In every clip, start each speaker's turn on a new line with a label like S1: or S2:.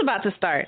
S1: about to start.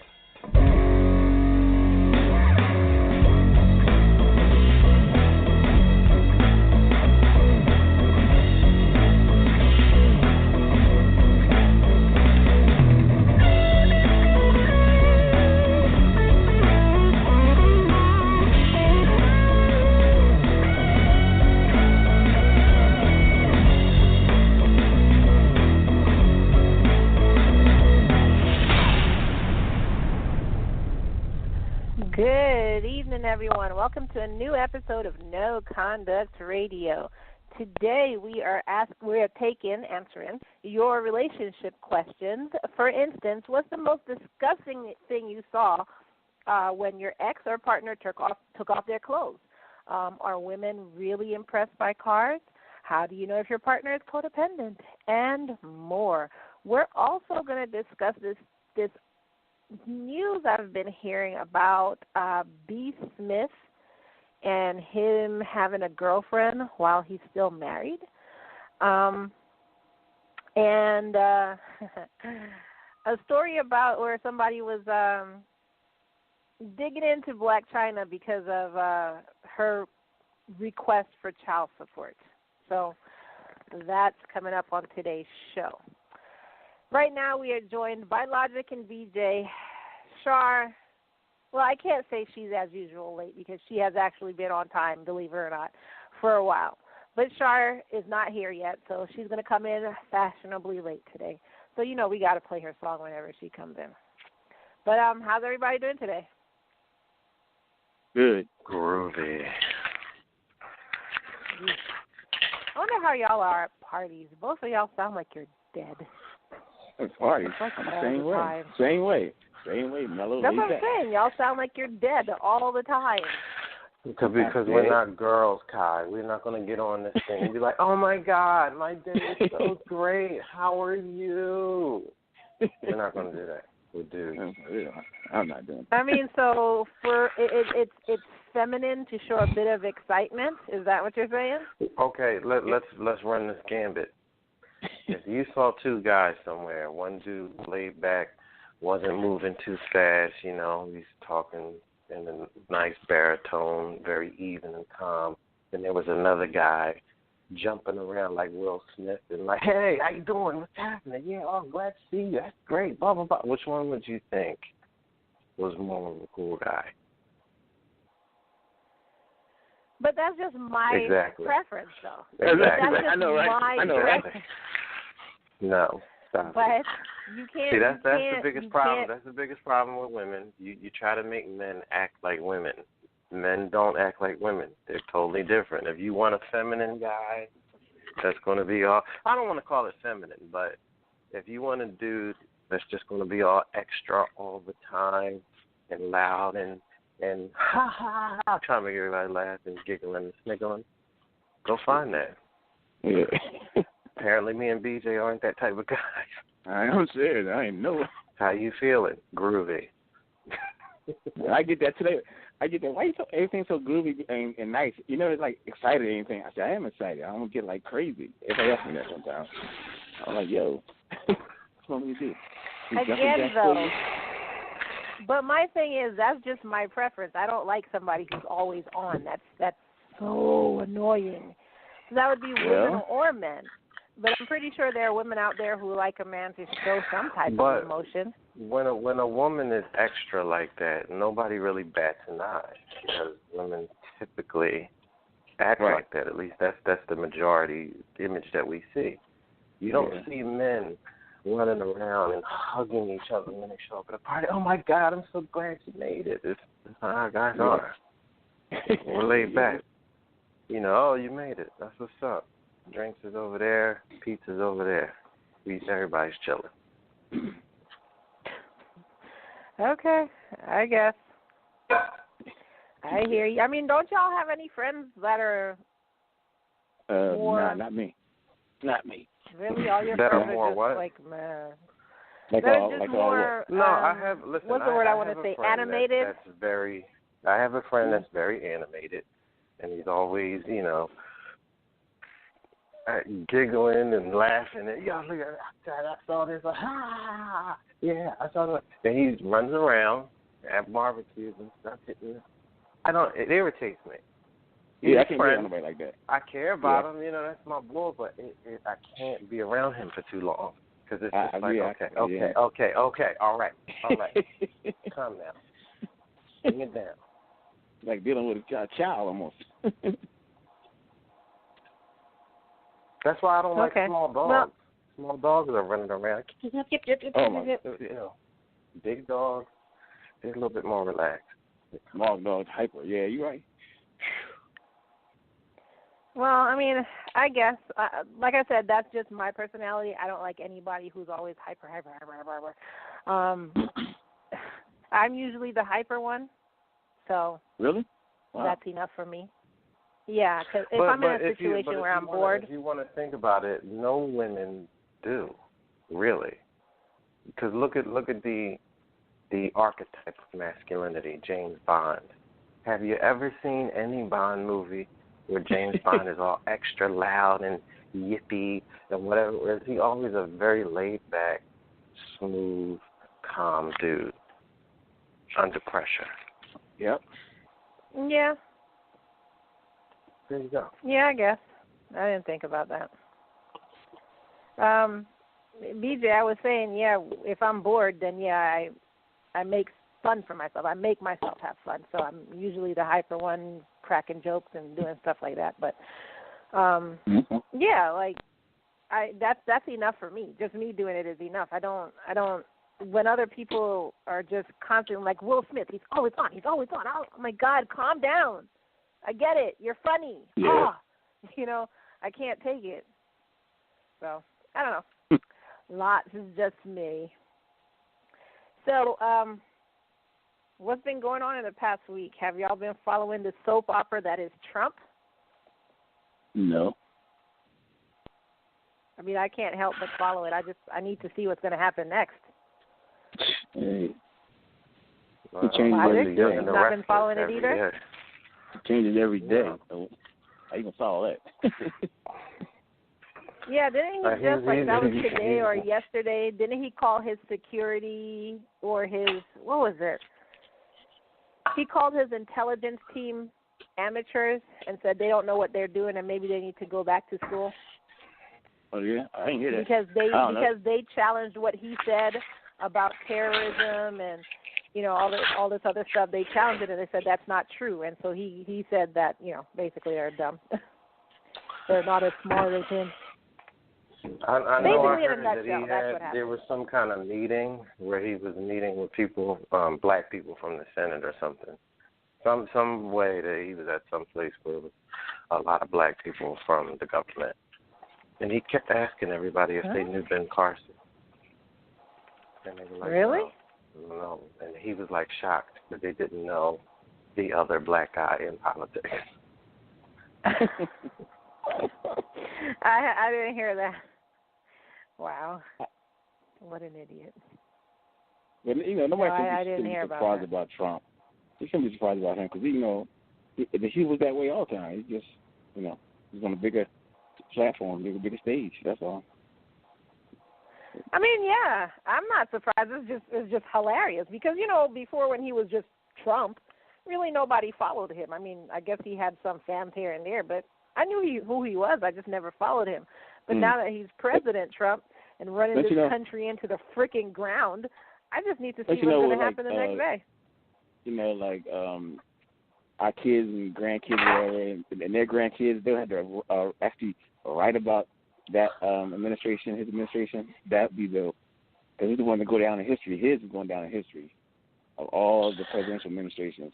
S2: Good evening, everyone. Welcome to a new episode of No Conduct Radio. Today we are answering your relationship questions. For instance, what's the most disgusting thing you saw when your ex or partner took off their clothes? Are women really impressed by cars? How do you know if your partner is codependent? And more. We're also going to discuss this news I've been hearing about B. Smith and him having a girlfriend while he's still married. And a story about where somebody was digging into Black China because of her request for child support. So that's coming up on today's show. Right now we are joined by Logic and BJ. Char, well, I can't say she's as usual late because she has actually been on time, believe it or not, for a while. But Char is not here yet, so she's going to come in fashionably late today. So, you know, we got to play her song whenever she comes in. But how's everybody doing today?
S3: Good.
S4: Groovy.
S2: I wonder how y'all are at parties. Both of y'all sound like you're dead.
S3: Parties.
S2: Like
S3: Same way. Mellow.
S2: That's what I'm saying. Y'all sound like you're dead all the time.
S4: Because we're not girls, Kai. We're not going to get on this thing and be like, oh, my God, my day is so great. How are you? We're not going to do that. We're dudes.
S3: I'm not doing
S2: that. I mean, so for it's feminine to show a bit of excitement. Is that what you're saying?
S4: Okay, let's run this gambit. If you saw two guys somewhere, one dude laid back, wasn't moving too fast, you know, he's talking in a nice baritone, very even and calm. Then there was another guy jumping around like Will Smith and like, hey, how you doing? What's happening? Yeah, oh, glad to see you. That's great, blah, blah, blah. Which one would you think was more of a cool guy?
S2: But that's just my preference, though.
S4: Exactly.
S2: That's just
S3: I know, right?
S2: My preference.
S4: Right? No, stop.
S2: But you can't.
S4: See, that's
S2: the
S4: biggest problem. That's the biggest problem with women. You try to make men act like women. Men don't act like women. They're totally different. If you want a feminine guy, that's going to be all. I don't want to call it feminine, but if you want a dude that's just going to be all extra all the time and loud and ha ha ha, trying to make everybody laugh and giggling and sniggling, go find that.
S3: Yeah.
S4: Apparently, me and BJ aren't that type of guys.
S3: I'm serious. I ain't know.
S4: How you feeling? Groovy.
S3: I get that today. Why you so everything so groovy and nice? You know, it's like excited or anything. I said, I am excited. I don't get like crazy. Everybody asked me that sometimes. I'm like, yo, what's wrong with you?
S2: Again, though. But my thing is, that's just my preference. I don't like somebody who's always on. That's so annoying. So that would be women or men. But I'm pretty sure there are women out there who like a man to show some type of emotion.
S4: When a woman is extra like that, nobody really bats an eye because women typically act like that. At least that's the majority image that we see. You don't see men running around and hugging each other when they show up at a party. Oh my God, I'm so glad you made it. That's not how guys are. We're laid back. You know, oh, you made it. That's what's up. Drinks is over there, pizza's over there. Everybody's chilling.
S2: Okay, I guess. I hear you. I mean, don't y'all have any friends that are more...
S3: No, not me. Not me.
S2: Really? All your
S4: that
S2: friends
S4: are more
S2: are just
S4: what?
S2: like, man.
S3: Like
S2: They're
S3: all,
S2: just
S3: like
S2: more,
S3: all
S4: no, I have, listen,
S2: what's the word I want to say, animated?
S4: I have a friend that's very animated, and he's always, you know, giggling and laughing. And, yo, look at that. I saw this. Ha! Yeah, I saw that. Then he runs around at barbecues and stuff. It irritates me.
S3: Yeah, I can't be around nobody like that.
S4: I care about him, that's my boy, but I can't be around him for too long because it's just okay, all right, calm down, bring it down.
S3: Like dealing with a child almost.
S4: That's why I don't like small dogs. Well, small dogs are running around. Big dogs, they're a little bit more relaxed.
S3: Small dogs, hyper. Yeah, you're right.
S2: Well, I mean, I guess, like I said, that's just my personality. I don't like anybody who's always hyper. I'm usually the hyper one, so
S3: really,
S2: that's enough for me. Yeah, because if I'm in a situation where I'm bored.
S4: If you want to think about it, no women do, really, because look at the archetype of masculinity, James Bond. Have you ever seen any Bond movie where James Bond is all extra loud and yippy and whatever? Or is he always a very laid-back, smooth, calm dude under pressure?
S3: Yep.
S2: Yeah.
S4: There you go.
S2: Yeah, I guess. I didn't think about that. BJ, I was saying, if I'm bored, then, I make fun for myself. I make myself have fun. So I'm usually the hyper one, cracking jokes and doing stuff like that. But, that's enough for me. Just me doing it is enough. I don't, when other people are just constantly like Will Smith, he's always on. Oh my God, calm down. I get it. You're funny.
S3: Yeah.
S2: I can't take it. So, I don't know. Lots is just me. So, what's been going on in the past week? Have y'all been following the soap opera that is Trump?
S3: No.
S2: I mean, I can't help but follow it. I need to see what's going to happen next.
S3: Hey.
S2: It changes every day. You've not been following it either?
S3: It changes every day. So how you going to follow that?
S2: Yeah, didn't he just, that was today or yesterday, didn't he call his security or what was it? He called his intelligence team amateurs and said they don't know what they're doing and maybe they need to go back to school.
S3: Oh, yeah? I didn't hear that.
S2: Because they challenged what he said about terrorism and, all this other stuff. They challenged it and they said that's not true. And so he said that, basically they're dumb. They're not as smart as him.
S4: I know I heard that there was some kind of meeting where he was meeting with people, black people from the Senate or something. Some way that he was at some place where there was a lot of black people from the government. And he kept asking everybody if they knew Ben Carson. And they were like,
S2: really?
S4: No. And he was like shocked that they didn't know the other black guy in politics.
S2: I didn't hear that. Wow. What an idiot.
S3: But, nobody should be surprised about Trump. He shouldn't be surprised about him because, he was that way all the time. He just, he's on a bigger platform, bigger stage. That's all.
S2: I mean, yeah, I'm not surprised. It's just hilarious because, before when he was just Trump, really nobody followed him. I mean, I guess he had some fans here and there, but I knew who he was. I just never followed him. But now that he's President Trump and running this country into the freaking ground, I just need to see what's going to happen the next day.
S3: Our kids and grandkids and their grandkids, they'll have to actually write about that administration, his administration. That would be because he's the one to go down in history. His is going down in history of all the presidential administrations.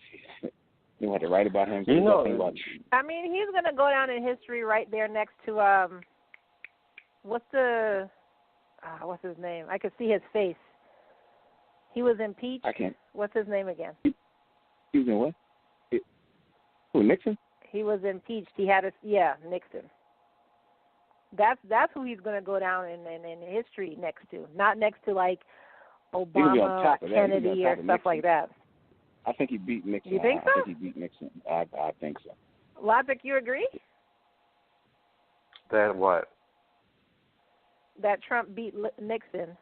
S3: They have to write about him.
S2: I mean, he's going to go down in history right there next to what's his name? I could see his face. He was impeached.
S3: I can't.
S2: What's his name again?
S3: He was in what? Who, Nixon?
S2: He was impeached. He had Nixon. That's who he's going to go down in history next to. Not next to like Obama, or Kennedy, or stuff like that.
S3: I think he beat Nixon.
S2: You think so?
S3: I think he beat Nixon. I think so.
S2: Logic, you agree?
S4: That what?
S2: That Trump beat Nixon.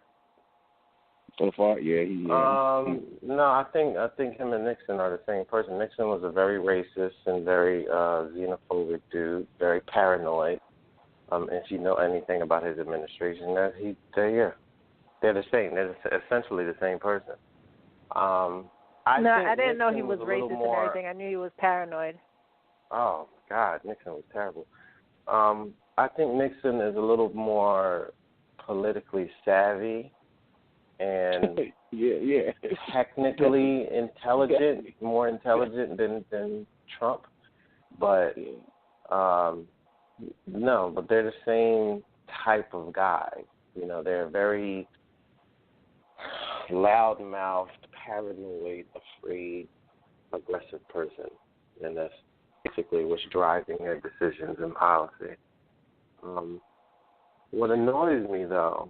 S3: So far, yeah, he.
S4: No, I think him and Nixon are the same person. Nixon was a very racist and very xenophobic dude, very paranoid. If you know anything about his administration, they're the same. They're essentially the same person. I
S2: didn't know he was racist and
S4: more,
S2: everything. I knew he was paranoid.
S4: Oh God, Nixon was terrible. I think Nixon is a little more politically savvy and technically intelligent, more intelligent than Trump. But no, but they're the same type of guy. You know, they're very loud-mouthed, paranoid, afraid, aggressive person, and that's basically what's driving their decisions and policy. What annoys me, though,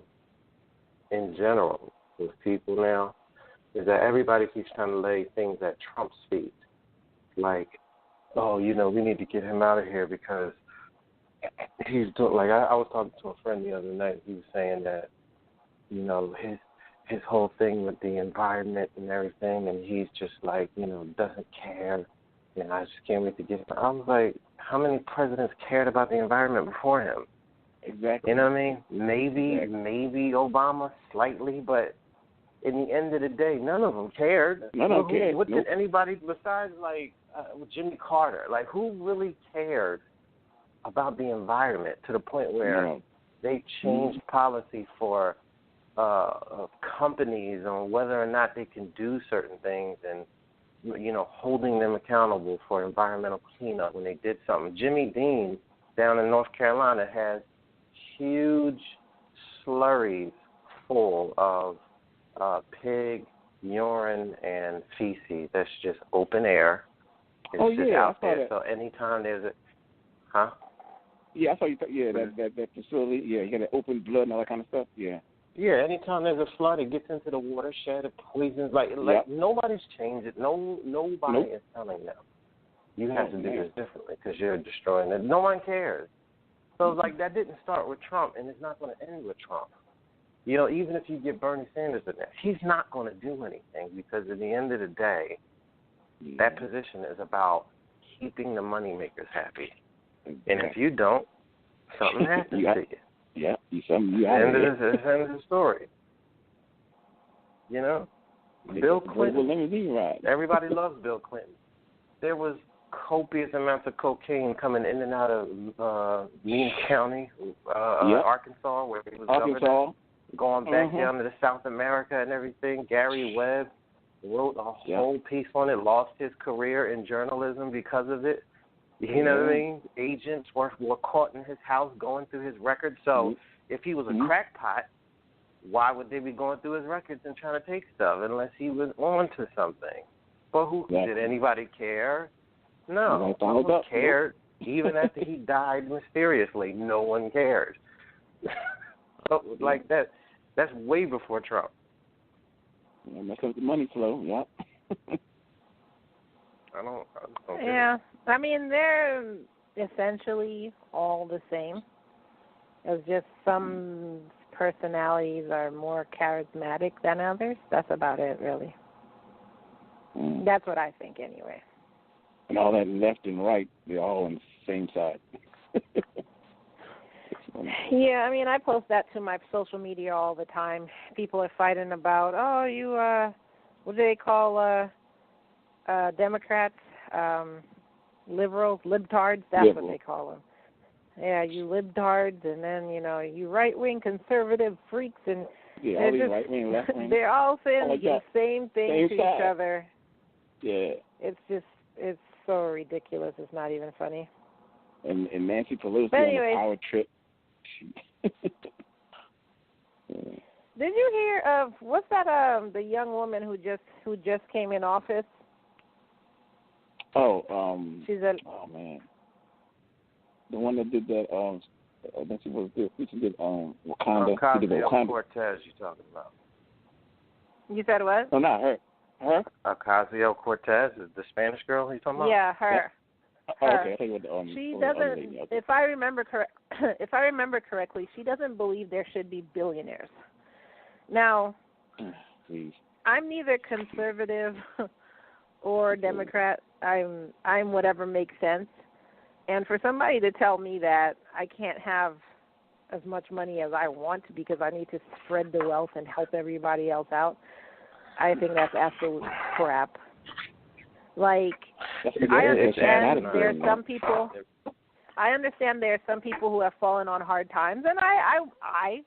S4: in general, with people now, is that everybody keeps trying to lay things at Trump's feet. Like, oh, you know, we need to get him out of here because he's doing, like, I was talking to a friend the other night. He was saying that, you know, his whole thing with the environment and everything, and he's just like, you know, doesn't care. And I just can't wait to get him. I was like, how many presidents cared about the environment before him?
S3: Exactly.
S4: You know what I mean? Maybe Obama slightly, but in the end of the day, none of them cared.
S3: None of them cared.
S4: What did anybody besides, like, Jimmy Carter, like, who really cared about the environment to the point where they changed policy for companies on whether or not they can do certain things and, you know, holding them accountable for environmental cleanup when they did something. Jimmy Dean down in North Carolina has huge slurries full of pig urine and feces that's just open air. It's just out there. So anytime there's a,
S3: Yeah, I saw you. That facility. Yeah, you got that open blood and all that kind of stuff. Yeah.
S4: Yeah, anytime there's a flood, it gets into the watershed, it poisons. Like nobody's changed it. Nobody is telling them you have to do this differently because you're destroying it. No one cares. So it's like that didn't start with Trump, and it's not going to end with Trump. You know, even if you get Bernie Sanders in there, he's not going to do anything because at the end of the day, that position is about keeping the moneymakers happy. And if you don't, something happens to you.
S3: Yeah,
S4: end of the story. You know, Bill Clinton. Everybody loves Bill Clinton. There was copious amounts of cocaine coming in and out of Meade County, Arkansas, where he was governor, going back down to the South America and everything. Gary Webb wrote a whole piece on it, lost his career in journalism because of it. You know what I mean? Agents were caught in his house going through his records. So if he was a crackpot, why would they be going through his records and trying to take stuff unless he was on to something? But did anybody care? No, no one cared. Even after he died mysteriously, no one cared. Like that's way before Trump.
S3: Yeah, mess up the money flow,
S4: I don't
S2: Yeah, I mean, they're essentially all the same. It's just some personalities are more charismatic than others. That's about it, really. That's what I think, anyway.
S3: And all that left and right, they're all on the same side.
S2: Yeah, I mean, I post that to my social media all the time. People are fighting about, what do they call Democrats? Liberals, libtards, that's what they call them. Yeah, you libtards, and then, you know, you right-wing conservative freaks, and
S3: all these right-wing, left-wing.
S2: They're all saying the same thing to each other.
S3: Yeah.
S2: It's so ridiculous, it's not even funny.
S3: And Nancy Pelosi on the power trip.
S2: Did you hear of, what's that, the young woman who just came in office?
S3: She's man. The one that did that, I think she did Wakanda.
S4: Ocasio-Cortez you're talking about.
S2: You said what?
S3: No, not her. Her?
S4: Ocasio-Cortez is the Spanish girl you're talking about?
S2: Yeah, her.
S3: Okay. I think
S2: she doesn't, if I remember if I remember correctly, she doesn't believe there should be billionaires. Now, I'm neither conservative or Democrat. I'm whatever makes sense. And for somebody to tell me that I can't have as much money as I want because I need to spread the wealth and help everybody else out, I think that's absolute crap. Like, I understand there are some people. I understand there are some people who have fallen on hard times, and I,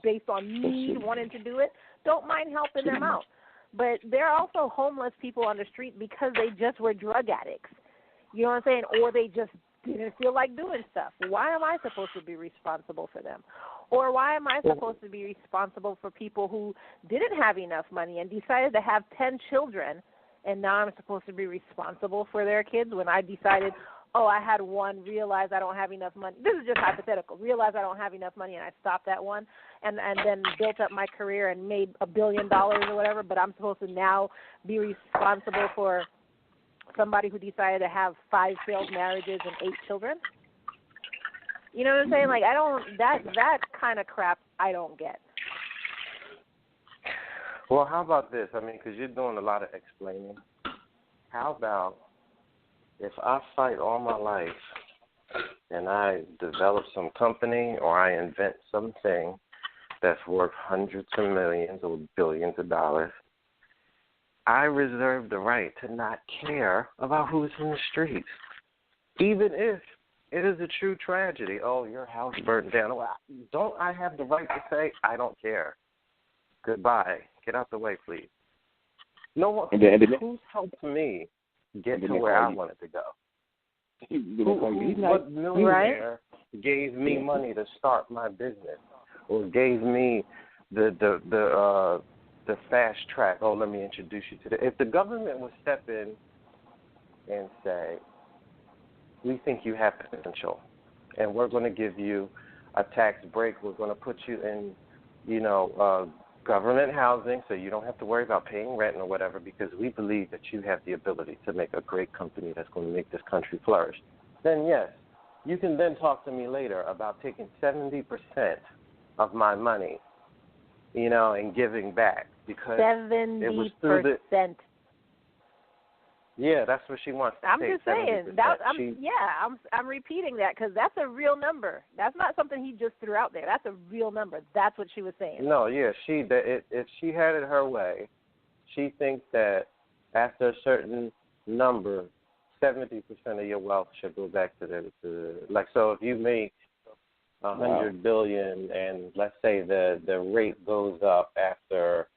S2: based on need, wanting to do it, don't mind helping them out. But there are also homeless people on the street because they just were drug addicts. You know what I'm saying? Or they just didn't feel like doing stuff. Why am I supposed to be responsible for them? Or why am I supposed to be responsible for people who didn't have enough money and decided to have 10 children, and now I'm supposed to be responsible for their kids when I decided, oh, I had one, realized I don't have enough money. This is just hypothetical. Realized I don't have enough money, and I stopped at one, and then built up my career and made $1 billion or whatever, but I'm supposed to now be responsible for somebody who decided to have 5 failed marriages and 8 children. You know what I'm saying? Like, I don't, that kind of crap I don't get.
S4: Well, how about this? I mean, because you're doing a lot of explaining. How about if I fight all my life and I develop some company or I invent something that's worth hundreds of millions or billions of dollars, I reserve the right to not care about who's in the streets, even if it is a true tragedy. Oh, your house burned down. Well, don't I have the right to say, I don't care? Goodbye. Get out the way, please. No one. Who's helped me get to where I wanted to go? What millionaire gave me money to start my business, or gave me the fast track? Oh, let me introduce you to the. If the government would step in and say, we think you have potential, and we're going to give you a tax break. We're going to put you in, government housing, so you don't have to worry about paying rent or whatever, because we believe that you have the ability to make a great company that's going to make this country flourish. Then yes, you can then talk to me later about taking 70% of my money, and giving back, because
S2: 70%.
S4: It was through the. Yeah, that's what she wants to
S2: I'm
S4: take,
S2: just saying. I'm repeating that because that's a real number. That's not something he just threw out there. That's a real number. That's what she was saying.
S4: No, yeah, if she had it her way, she thinks that after a certain number, 70% of your wealth should go back to like. So if you make $100 billion, and let's say the rate goes up after.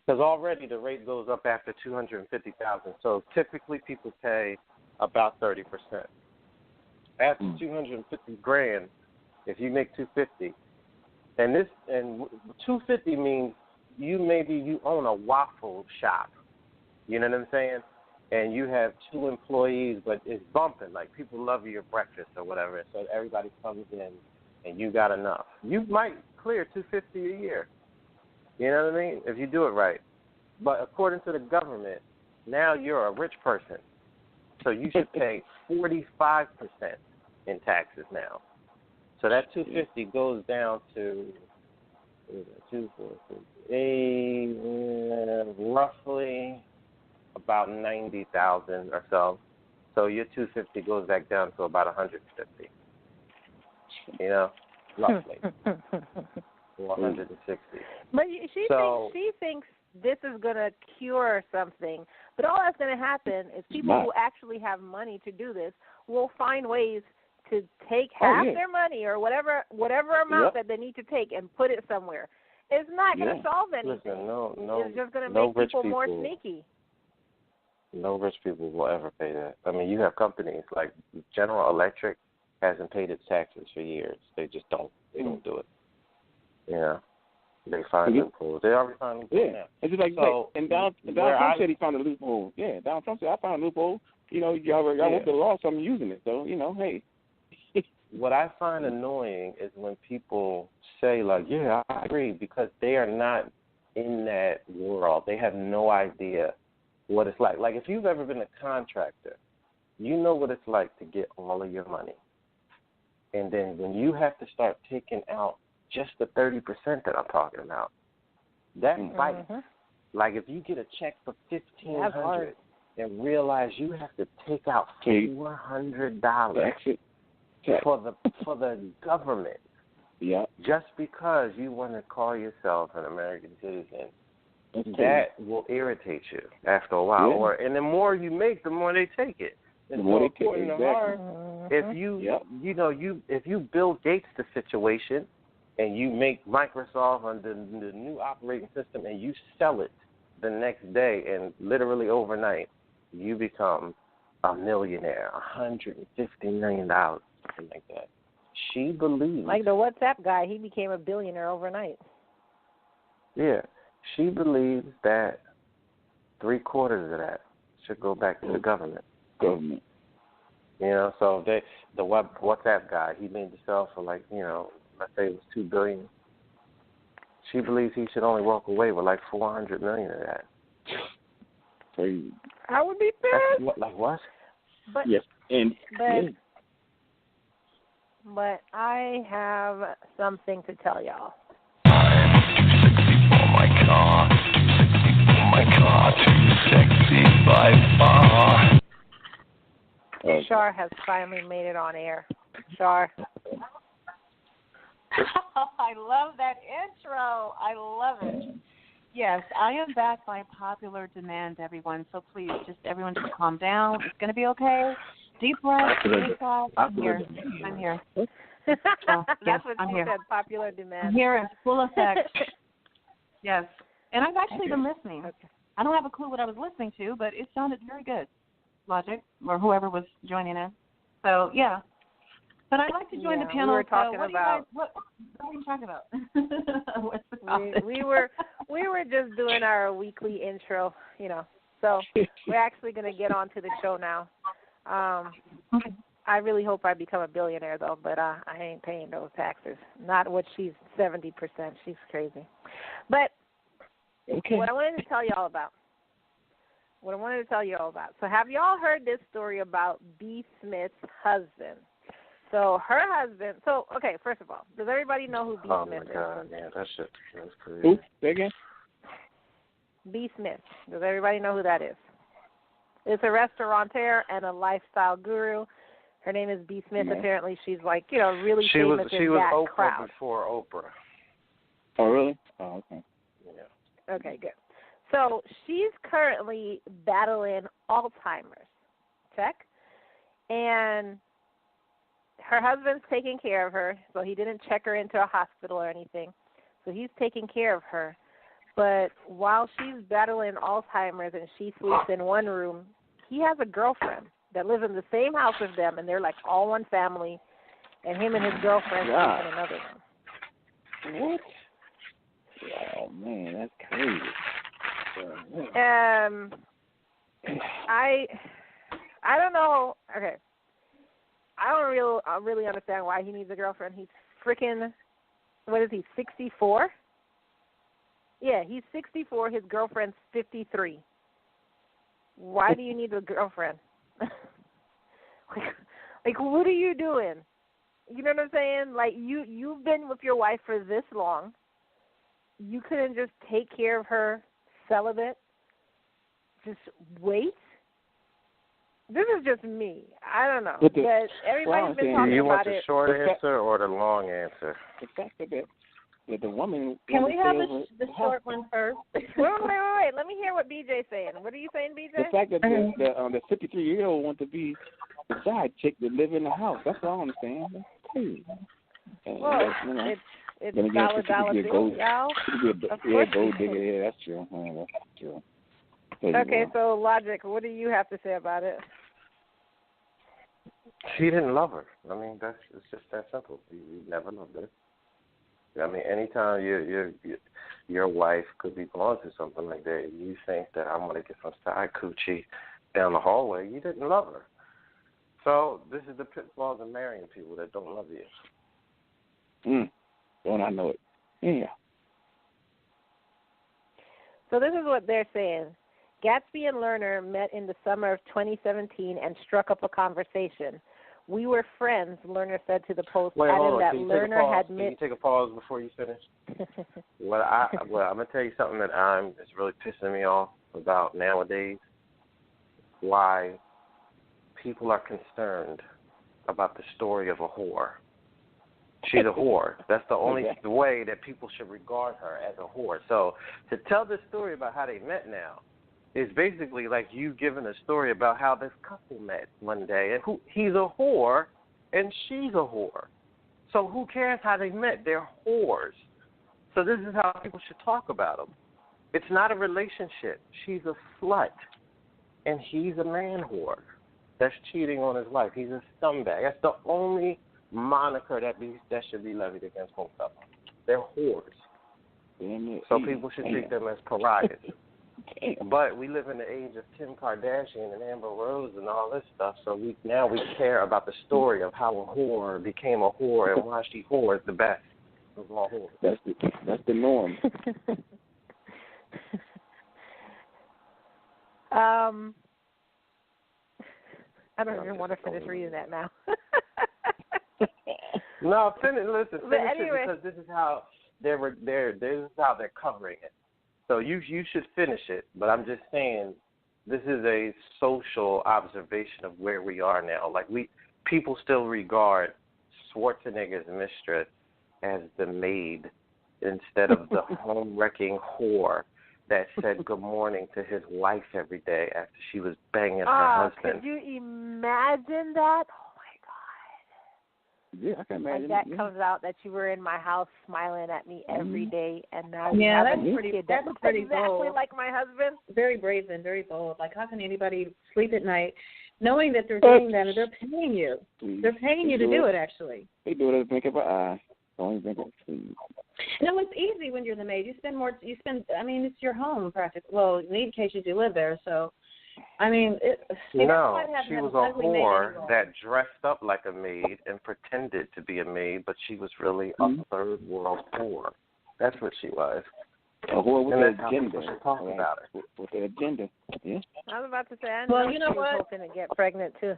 S4: Because already the rate goes up after $250,000. So typically people pay about 30%. After $250,000, if you make $250,000, and $250,000 means you own a waffle shop. You know what I'm saying? And you have 2 employees, but it's bumping. Like, people love your breakfast or whatever. So everybody comes in, and you got enough. You might clear $250,000 a year. You know what I mean? If you do it right. But according to the government, now you're a rich person. So you should pay 45% in taxes now. So that $250,000 goes down to roughly about $90,000 or so. So your $250,000 goes back down to about $150,000. Roughly. Or $160,000.
S2: But she thinks this is going to cure something. But all that's going to happen is people who actually have money to do this will find ways to take half their money or whatever amount that they need to take and put it somewhere. It's not going to solve anything.
S4: Listen,
S2: it's just going to make people more sneaky.
S4: No rich people will ever pay that. I mean, you have companies like General Electric hasn't paid its taxes for years. They just don't. They don't do it. Yeah. They find loopholes. They already find loopholes now.
S3: It's just like and Donald Trump said he found a loophole. Yeah, Donald Trump said, I found a loophole. Y'all wrote the law, so I'm using it. So, hey.
S4: What I find annoying is when people say, like, yeah, I agree, because they are not in that world. They have no idea what it's like. Like, if you've ever been a contractor, you know what it's like to get all of your money. And then when you have to start taking out just the 30% that I'm talking about, that bites. Like if you get a check for $1,500 and realize you have to take out $400 for the government, just because you want to call yourself an American citizen, that will irritate you after a while. And the more you make, the more they take it. And so according to her, if if you Bill Gates the situation and you make Microsoft under the new operating system and you sell it the next day and literally overnight, you become a millionaire, $150 million, something like that. She believes.
S2: Like the WhatsApp guy, he became a billionaire overnight.
S4: Yeah. She believes that 3/4 of that should go back to the government. You know, so the WhatsApp guy, he made the sale for let's say it was $2 billion. She believes he should only walk away with like $400 million of that.
S3: Crazy.
S2: I would be pissed.
S4: What?
S2: But,
S3: yes,
S2: but I have something to tell y'all.
S1: Oh my God, too sexy by far.
S2: Char has finally made it on air. Char. I love that intro. I love it.
S5: Yes, I am back by popular demand, everyone. So please, everyone just calm down. It's going to be okay. Deep breath, deep thought. I'm here.
S2: That's what she said, popular demand.
S5: I'm here in full effect. Yes. And I've actually been listening.
S2: Okay.
S5: I don't have a clue what I was listening to, but it sounded very good. Logic, or whoever was joining in. So, yeah. But I'd like to join the panel.
S2: We were talking about.
S5: What are you talking about? What's the topic?
S2: We were just doing our weekly intro, So we're actually going to get on to the show now. I really hope I become a billionaire, though, but I ain't paying those taxes. Not what she's 70%. She's crazy. But what I wanted to tell y'all about. So have y'all heard this story about B. Smith's husband? So her husband. So okay, first of all, does everybody know who B. Smith is?
S4: Oh my God, man, that's crazy.
S3: Who? Say again.
S2: B. Smith. Does everybody know who that is? It's a restaurateur and a lifestyle guru. Her name is B. Smith.
S3: No.
S2: Apparently, she's really famous
S4: She
S2: in
S4: was
S2: that
S4: Oprah
S2: crowd.
S4: before Oprah.
S3: Oh, really? Oh, okay.
S4: Yeah.
S2: Okay, good. So she's currently battling Alzheimer's. Check. And her husband's taking care of her, so he didn't check her into a hospital or anything. So he's taking care of her. But while she's battling Alzheimer's and she sleeps in one room, he has a girlfriend that lives in the same house as them, and they're like all one family, and him and his girlfriend sleep in another room.
S3: What? Oh, man, that's crazy.
S2: I don't know. Okay. I don't really understand why he needs a girlfriend. He's freaking, what is he, 64? Yeah, he's 64. His girlfriend's 53. Why do you need a girlfriend? like, what are you doing? You know what I'm saying? Like, you've been with your wife for this long. You couldn't just take care of her celibate? Just wait? This is just me. I don't know. But everybody's been talking about it.
S4: You want the short answer or the long answer?
S3: The fact that the woman...
S5: Can we have the short one first?
S2: Wait. Let me hear what BJ's saying. What are you saying, BJ?
S3: The fact that the 53-year-old wants to be the side chick that live in the house. That's all I understand. That's crazy.
S2: Well, it's dollar bill, y'all.
S3: Gold digger. Yeah, that's true. That's true.
S2: Okay, so Logic, what do you have to say about it?
S4: She didn't love her. I mean, it's just that simple. You never loved her. I mean, anytime your wife could be going through something like that, and you think that I'm going to get some side coochie down the hallway, you didn't love her. So this is the pitfalls of marrying people that don't love you.
S3: Don't I know it? Yeah.
S2: So this is what they're saying. Gatsby and Lerner met in the summer of 2017 and struck up a conversation. We were friends, learner said to the post,
S4: Wait, hold
S2: adding
S4: on.
S2: that learner had
S4: Can you take a pause before you finish? Well, I'm going to tell you something that it's really pissing me off about nowadays. Why people are concerned about the story of a whore. She's a whore. That's the only way that people should regard her, as a whore. So to tell this story about how they met now is basically like you giving a story about how this couple met one day, and he's a whore and she's a whore. So who cares how they met? They're whores. So this is how people should talk about them. It's not a relationship. She's a slut, and he's a man whore that's cheating on his wife. He's a scumbag. That's the only moniker that should be levied against both of them. They're whores. So people should treat them as pariahs. But we live in the age of Kim Kardashian and Amber Rose and all this stuff, so we care about the story of how a whore became a whore and why she whores the best of all whores.
S3: That's the norm.
S2: I don't even want to finish reading that now.
S4: No, finish it because this is how they're covering it. So you should finish it, but I'm just saying this is a social observation of where we are now. Like people still regard Schwarzenegger's mistress as the maid instead of the home-wrecking whore that said good morning to his wife every day after she was banging her husband.
S2: Could you imagine that?
S3: Yeah, I can imagine.
S2: Like that comes out that you were in my house smiling at me every day, and now
S5: you have
S2: a
S5: pretty,
S2: kid
S5: that's
S2: looks
S5: pretty
S2: exactly
S5: bold.
S2: like my husband.
S5: Very brazen, very bold. Like, how can anybody sleep at night knowing that they're doing that and they're paying you? They're paying you to do it, actually.
S3: They do it as blink of an eye. Only blink of an eye.
S5: No, it's easy when you're the maid. I mean, it's your home, practically. Well, in case you do live there, so. I mean,
S4: she was a whore that dressed up like a maid and pretended to be a maid, but she was really a third world whore. That's what she was.
S3: A whore with an agenda.
S4: Talk about it.
S3: With an agenda. Yeah.
S2: I was about to say, I
S5: know you know
S2: she was hoping to get pregnant too.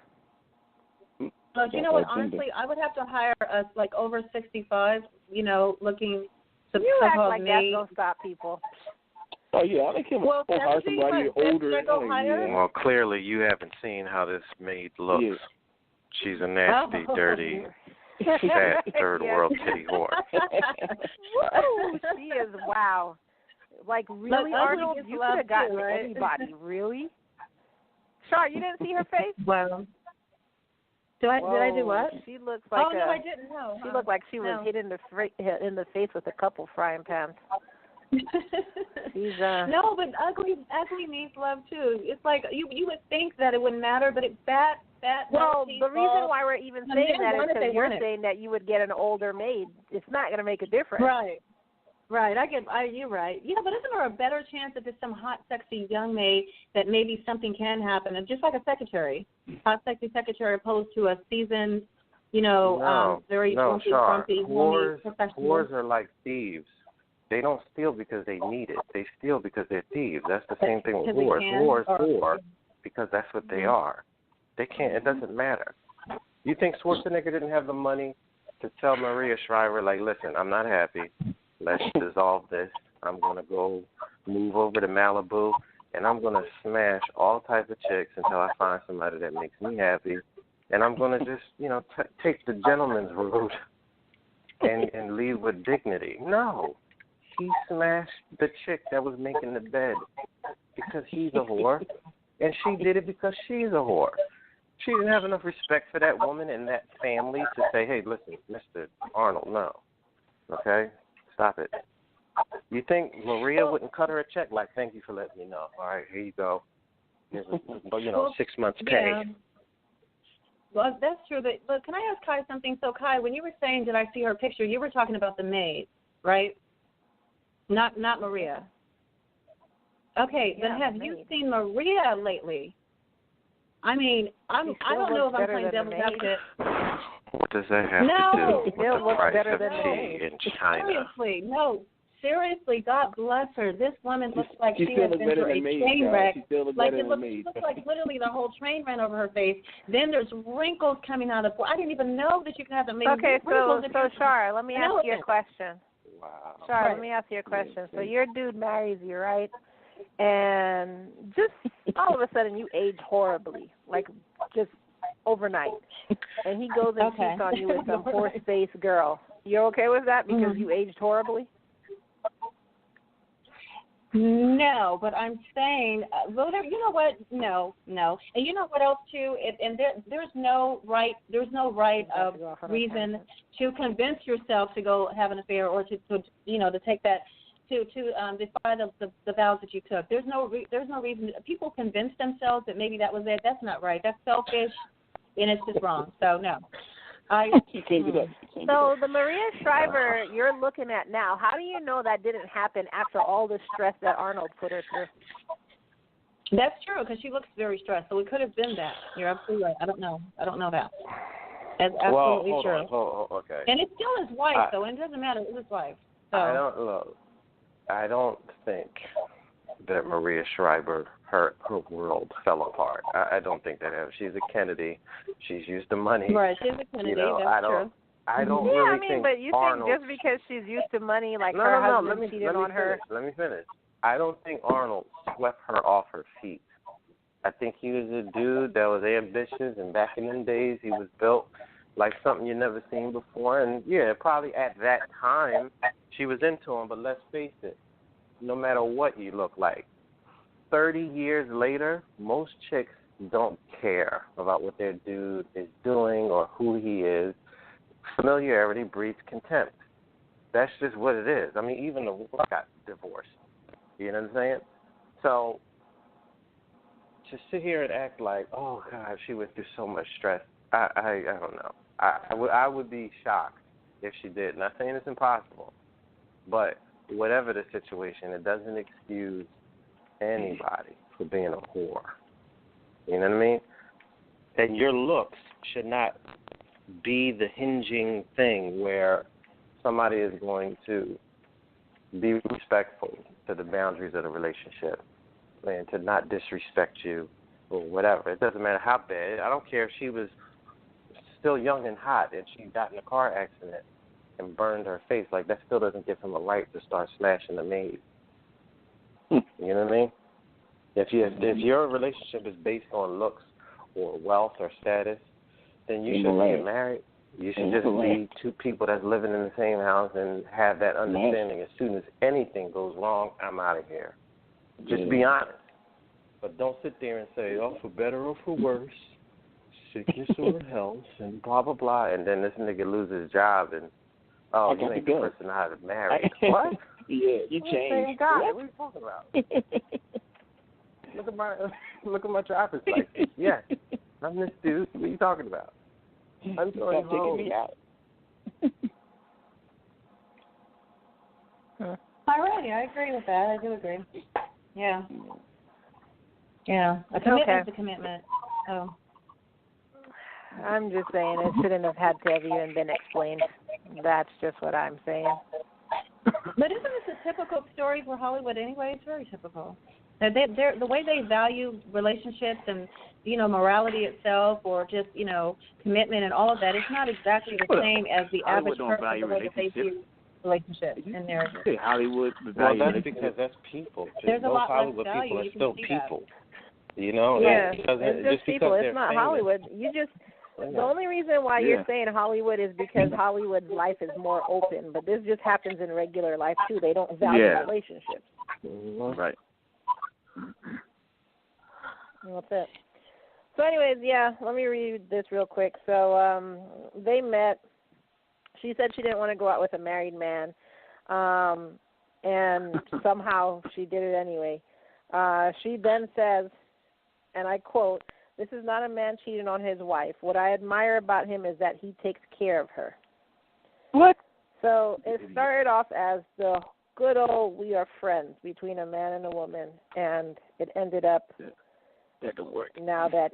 S5: But you know what? Honestly, I would have to hire us like over 65. Looking.
S2: You act like that's gonna stop people.
S3: Oh, yeah, I think hire somebody older.
S4: Well, clearly you haven't seen how this maid looks. Yeah. She's a nasty, dirty, fat, third world titty whore.
S2: Woo, she is, wow. Like, really, Arnold? You could have gotten anybody, really? Char, you didn't see her face?
S5: Well, did I do what?
S2: She looks like
S5: no, I didn't know.
S2: She looked like she was hit in the face with a couple frying pans.
S5: No, but ugly needs love too. It's like you would think that it wouldn't matter, but
S2: well, the reason why we're even saying that is because you're saying that you would get an older maid. It's not going to make a difference.
S5: Right. You're right. Yeah, but isn't there a better chance that there's some hot, sexy young maid that maybe something can happen, and just like a secretary, hot, sexy secretary, opposed to a seasoned, very grumpy,
S4: whores are like thieves. They don't steal because they need it. They steal because they're thieves. That's the same thing with whores. Whores whore because that's what they are. They can't. It doesn't matter. You think Schwarzenegger didn't have the money to tell Maria Shriver, like, listen, I'm not happy. Let's dissolve this. I'm going to go move over to Malibu, and I'm going to smash all types of chicks until I find somebody that makes me happy. And I'm going to just, take the gentleman's route and leave with dignity. No. He smashed the chick that was making the bed because he's a whore, and she did it because she's a whore. She didn't have enough respect for that woman and that family to say, hey, listen, Mr. Arnold, no. Okay? Stop it. You think Maria wouldn't cut her a check like, thank you for letting me know. All right, here you go. Here's 6 months pay.
S5: Yeah. Well, that's true. But can I ask Kai something? So, Kai, when you were saying, did I see her picture, you were talking about the maid, right? Not Maria. Okay, then have you seen Maria lately? I mean, I don't know if I'm playing devil's advocate.
S4: What does that have to do with the price of
S2: than
S4: tea in China?
S5: Seriously, no. seriously, God bless her. This woman looks like
S3: she
S5: she
S3: still
S5: has
S3: looks
S5: been
S3: better
S5: through a
S3: than me,
S5: train
S3: guys.
S5: wreck.
S3: She still looks
S5: Like
S3: better
S5: it
S3: than me.
S5: looks like literally the whole train ran over her face. Then there's wrinkles coming out of. I didn't even know that you can have them.
S2: Okay, so
S5: wrinkles
S2: Char, let me ask you a question.
S4: Wow.
S2: Char,
S5: Right.
S2: let me ask you a question. So your dude marries you, right? And just all of a sudden you age horribly, like just overnight. And he goes and cheats on you with some poor space girl. You're okay with that because you aged horribly?
S5: No, but I'm saying, well, you know what? No. And you know what else too? There's no right reason to convince yourself to go have an affair or to take that to defy the vows that you took. There's no reason. People convince themselves that maybe that was it. That's not right. That's selfish, and it's just wrong. So no.
S2: So the Maria Shriver you're looking at now, how do you know that didn't happen after all the stress that Arnold put her through?
S5: That's true because she looks very stressed. So it could have been that. You're absolutely right. I don't know that. That's absolutely true.
S4: Okay.
S5: And it's still his wife, though, and it doesn't matter. It's his wife. So.
S4: I don't think that Maria Shriver, her world fell apart. I don't think that happened. She's a Kennedy. She's used to money.
S5: Right, she's a Kennedy. That's true.
S4: I don't really think
S2: but you
S4: Arnold,
S2: think just because she's used to money, like her husband cheated on her.
S4: Let me finish. I don't think Arnold swept her off her feet. I think he was a dude that was ambitious, and back in them days, he was built like something you never seen before. And yeah, probably at that time, she was into him. But let's face it, no matter what you look like, 30 years later, most chicks don't care about what their dude is doing or who he is. Familiarity breeds contempt. That's just what it is. I mean, even the war got divorced. You know what I'm saying? So to sit here and act like, oh, God, she went through so much stress, I don't know. I would be shocked if she did. Not saying it's impossible, but whatever the situation, it doesn't excuse anybody for being a whore. You know what I mean? And your looks should not be the hinging thing where somebody is going to be respectful to the boundaries of the relationship and to not disrespect you or whatever. It doesn't matter how bad. I don't care if she was still young and hot and she got in a car accident and burned her face. Like, that still doesn't give him a right to start slashing the maid. You know what I mean? If your relationship is based on looks or wealth or status, then you shouldn't get married. You should just be two people that's living in the same house and have that understanding. As soon as anything goes wrong, I'm out of here. Just be honest. But don't sit there and say, oh, for better or for worse, sickness or health, and blah, blah, blah. And then this nigga loses his job and, oh, you ain't the person I had married. What?
S3: Yeah, you changed.
S4: God, what are you talking about? Look at my driver's license. Yeah, I'm this dude. What are you talking about? I'm going home.
S3: Taking me out.
S5: Alrighty, I agree with that. I do agree. Yeah. Yeah. A commitment is a commitment. Oh.
S2: I'm just saying it shouldn't have had to have even been explained. That's just what I'm saying.
S5: But isn't this a typical story for Hollywood anyway? It's very typical. They're, the way they value relationships and, morality itself or just, commitment and all of that, it's not exactly the same as the average person, the way that they view relationships in their
S3: Hollywood.
S4: Well, that's because that's people.
S5: There's a lot
S4: Hollywood
S5: less value.
S4: people are
S5: You can
S4: still
S5: see
S4: people.
S5: That.
S2: Yeah, it's just people. It's not
S4: famous.
S2: Hollywood. The only reason why you're saying Hollywood is because Hollywood's life is more open, but this just happens in regular life too. They don't value relationships.
S3: Right.
S2: That's it. So anyways, let me read this real quick. So they met. She said she didn't want to go out with a married man, and somehow she did it anyway. She then says, and I quote, "This is not a man cheating on his wife. What I admire about him is that he takes care of her."
S3: What?
S2: So it started off as the good old we are friends between a man and a woman, and it ended up now that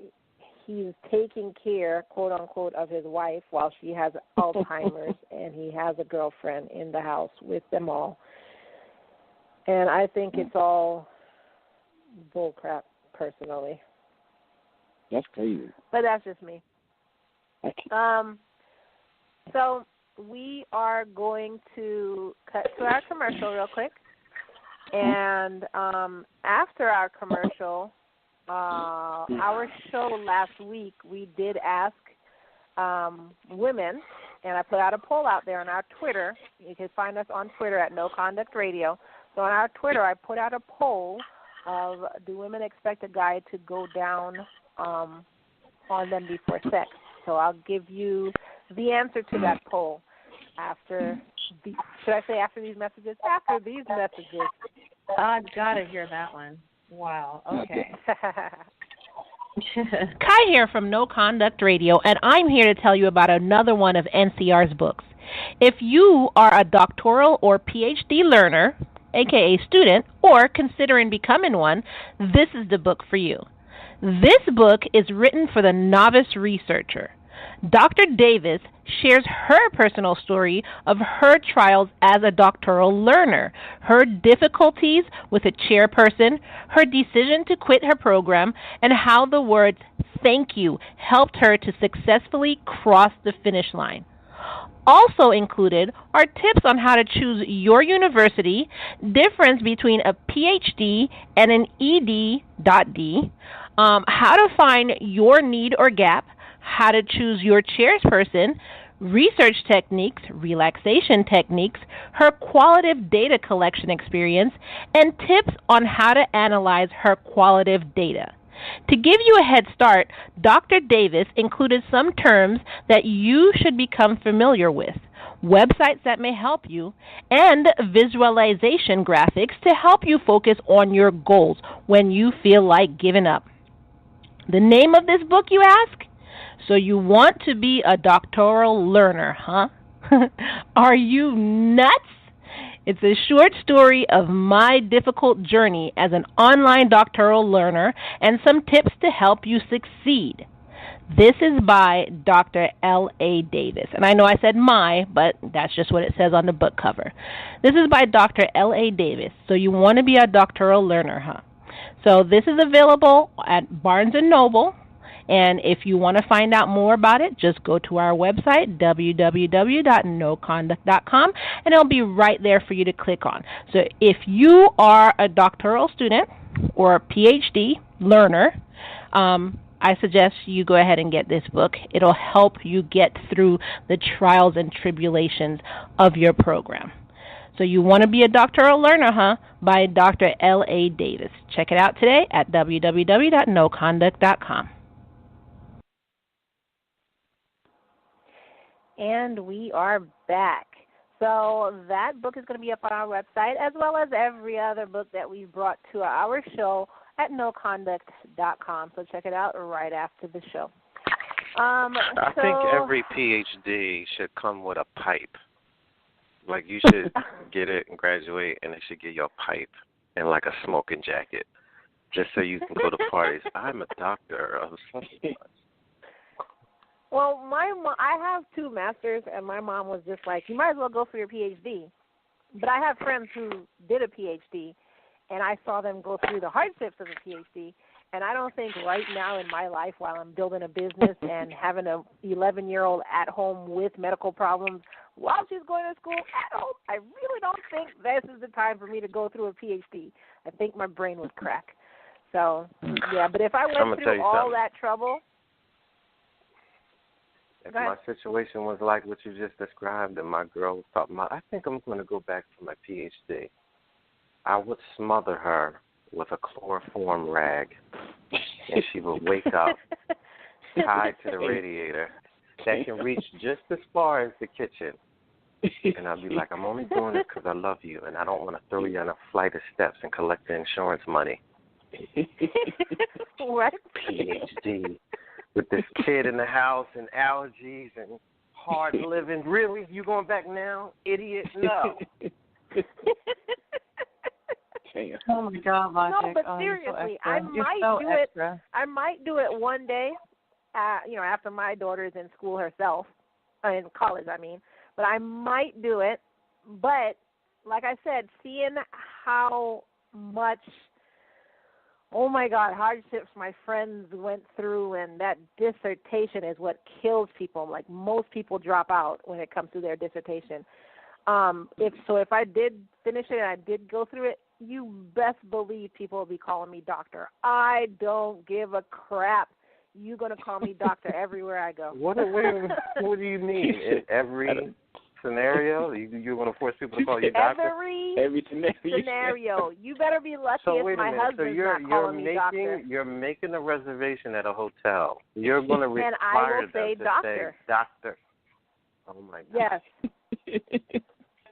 S2: he's taking care, quote unquote, of his wife while she has Alzheimer's and he has a girlfriend in the house with them all. And I think it's all bullcrap, personally.
S3: That's crazy.
S2: But that's just me. So we are going to cut to our commercial real quick. And after our commercial, our show last week, we did ask women, and I put out a poll out there on our Twitter. You can find us on Twitter at No Conduct Radio. So on our Twitter, I put out a poll of, do women expect a guy to go down on them before sex? So I'll give you the answer to that poll after should I say after these messages? After these messages.
S5: I've got to hear that one. Wow. Okay.
S6: Kai here from No Conduct Radio, and I'm here to tell you about another one of NCR's books. If you are a doctoral or PhD learner, aka student, or considering becoming one, this is the book for you. This book is written for the novice researcher. Dr. Davis shares her personal story of her trials as a doctoral learner, her difficulties with a chairperson, her decision to quit her program, and how the words "thank you" helped her to successfully cross the finish line. Also included are tips on how to choose your university, difference between a PhD and an ED.D, how to find your need or gap, how to choose your chairperson, research techniques, relaxation techniques, her qualitative data collection experience, and tips on how to analyze her qualitative data. To give you a head start, Dr. Davis included some terms that you should become familiar with, websites that may help you, and visualization graphics to help you focus on your goals when you feel like giving up. The name of this book, you ask? So you want to be a doctoral learner, huh? Are you nuts? It's a short story of my difficult journey as an online doctoral learner and some tips to help you succeed. This is by Dr. L.A. Davis. And I know I said my, but that's just what it says on the book cover. This is by Dr. L.A. Davis. So you want to be a doctoral learner, huh? So this is available at Barnes & Noble. And if you want to find out more about it, just go to our website, www.noconduct.com, and it'll be right there for you to click on. So if you are a doctoral student or a PhD learner, I suggest you go ahead and get this book. It'll help you get through the trials and tribulations of your program. So you want to be a doctoral learner, huh? By Dr. L.A. Davis. Check it out today at www.noconduct.com.
S2: And we are back. So that book is going to be up on our website, as well as every other book that we've brought to our show at noconduct.com. So check it out right after the show.
S4: I think every PhD should come with a pipe. Like, you should get it and graduate, and they should give you a pipe and, like, a smoking jacket, just so you can go to parties. I'm a doctor of something.
S2: Well, I have 2 masters, and my mom was just like, you might as well go for your PhD. But I have friends who did a PhD, and I saw them go through the hardships of a PhD. And I don't think right now in my life, while I'm building a business and having an 11-year-old at home with medical problems while she's going to school at home, I really don't think this is the time for me to go through a PhD. I think my brain would crack. So, yeah, but if I went through all that trouble...
S4: If my situation was like what you just described and my girl was talking about, I think I'm going to go back for my PhD. I would smother her with a chloroform rag, and she would wake up tied to the radiator that can reach just as far as the kitchen. And I'd be like, I'm only doing it because I love you, and I don't want to throw you on a flight of steps and collect the insurance money.
S2: What?
S4: PhD. With this kid in the house and allergies and hard living. Really? You going back now? Idiot? No.
S5: Oh, my God, Logic.
S2: No, but seriously, I might do it one day, after my daughter's in school herself, in college, I mean. But I might do it. But, like I said, seeing how much, oh my God, hardships my friends went through, and that dissertation is what kills people. Like, most people drop out when it comes to their dissertation. If I did finish it and I did go through it, you best believe people will be calling me doctor. I don't give a crap. You're going to call me doctor everywhere I go.
S4: What do you mean? In every scenario? You want to force people to call you doctor?
S2: Every scenario. You better be lucky if my husband's not calling me doctor.
S4: You're making a reservation at a hotel. You're going to require them to say doctor. Oh, my God.
S2: Yes.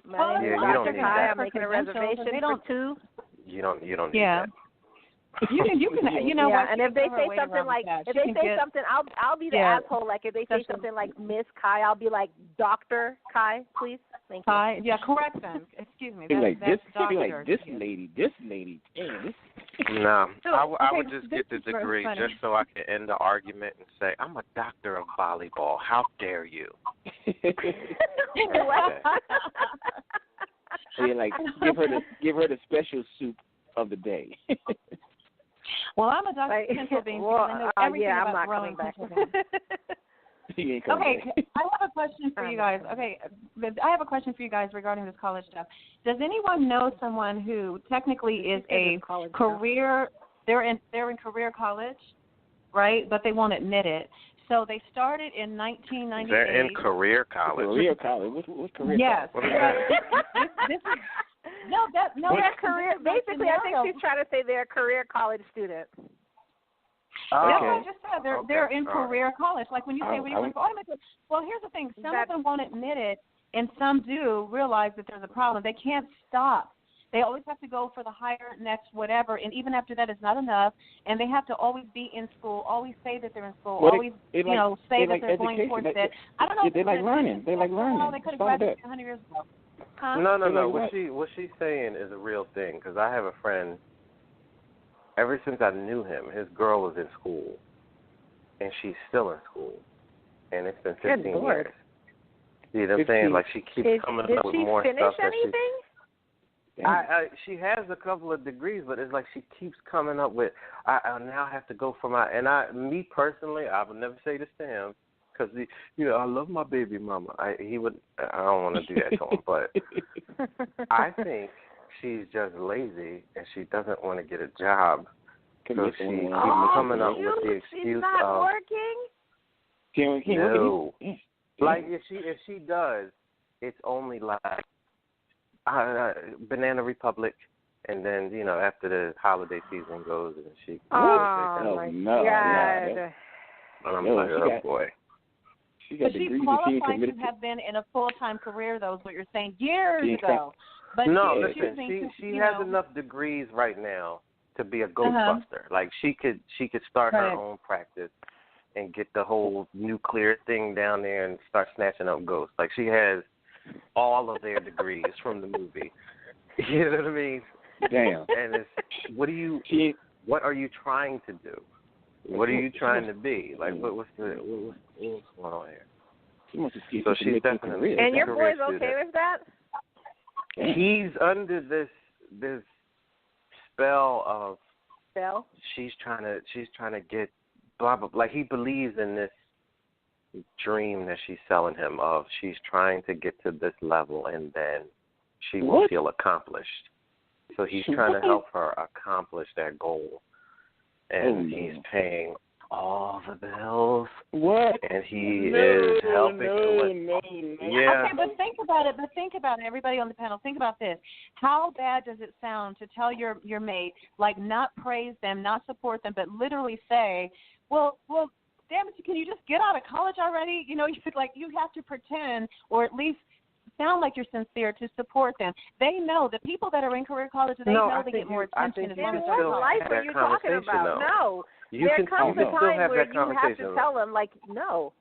S2: My name is Dr. Kai. I'm making a reservation for two.
S4: You don't need that.
S5: You can, you know what?
S2: And if they say something like, something, I'll be the asshole. Like, if they say something like Miss Kai, I'll be like, Dr. Kai, please. Thank you.
S5: Kai, yeah, correct them. Excuse me.
S3: This lady. Damn,
S4: No, I would just get the degree just so I can end the argument and say, I'm a doctor of volleyball. How dare you?
S3: So you're like, give her the special soup of the day.
S5: Well, I'm a doctor of pencil beans because I know everything about growing pencil beans. Okay, I have a question for you guys. Okay, I have a question for you guys regarding this college stuff. Does anyone know someone who technically is a career? They're in career college, right? But they won't admit it. So they started in 1998.
S4: They're in career college.
S3: Career college. What's career college?
S5: Yes.
S4: What is that?
S5: This is, no,
S2: they're career. Basically, I think she's trying to say they're a career college student.
S5: That's what I just said. They're in career college. Like when you say, well, here's the thing. Some of them won't admit it, and some do realize that there's a problem. They can't stop. They always have to go for the higher, next, whatever, and even after that is not enough, and they have to always be in school, always say that they're in school, say that they're going towards that. I don't know.
S3: They like learning. They like learning.
S5: They could have graduated 100 years ago. Huh?
S4: No. What she's saying is a real thing, because I have a friend, ever since I knew him, his girl was in school, and she's still in school, and it's been 15 years. You know what I'm saying? Like, she keeps coming up with more stuff.
S2: Did she finish anything?
S4: She has a couple of degrees, but it's like she keeps coming up with, I now have to go for me personally, I would never say this to him, because, I love my baby mama. I don't want to do that to him, but I think she's just lazy and she doesn't want to get a job, so she keeps coming up with the excuse
S2: she's not working?
S4: No. Like, if she does, it's only like Banana Republic, and then after the holiday season goes, and she.
S2: Oh my God!
S4: And I'm like, oh boy.
S5: But she's qualified to have been in a full-time career, though, is what you're saying, years ago. But
S4: no, listen, she has enough degrees right now to be a ghostbuster. Like, she could start her own practice and get the whole nuclear thing down there and start snatching up ghosts. Like, she has all of their degrees from the movie. You know what I mean?
S3: Damn.
S4: And it's, what are you trying to do? What are you trying to be? Like, what's going on here? So she's definitely.
S2: And your boy's okay with that?
S4: He's under this spell of.
S2: Spell?
S4: She's trying to get blah blah. Like, he believes in this dream that she's selling him of she's trying to get to this level and then she will feel accomplished. So he's trying to help her accomplish that goal. And he's paying all the bills.
S3: What?
S4: And he is helping. Yeah.
S5: Okay, but think about it. Everybody on the panel, think about this. How bad does it sound to tell your mate, like, not praise them, not support them, but literally say, well, damn it, can you just get out of college already? You have to pretend, or at least sound like you're sincere to support them. They know the people that are in career college, they know they get more attention.
S2: Then what life are you talking about? No. There comes a time where you have to tell them, like, no.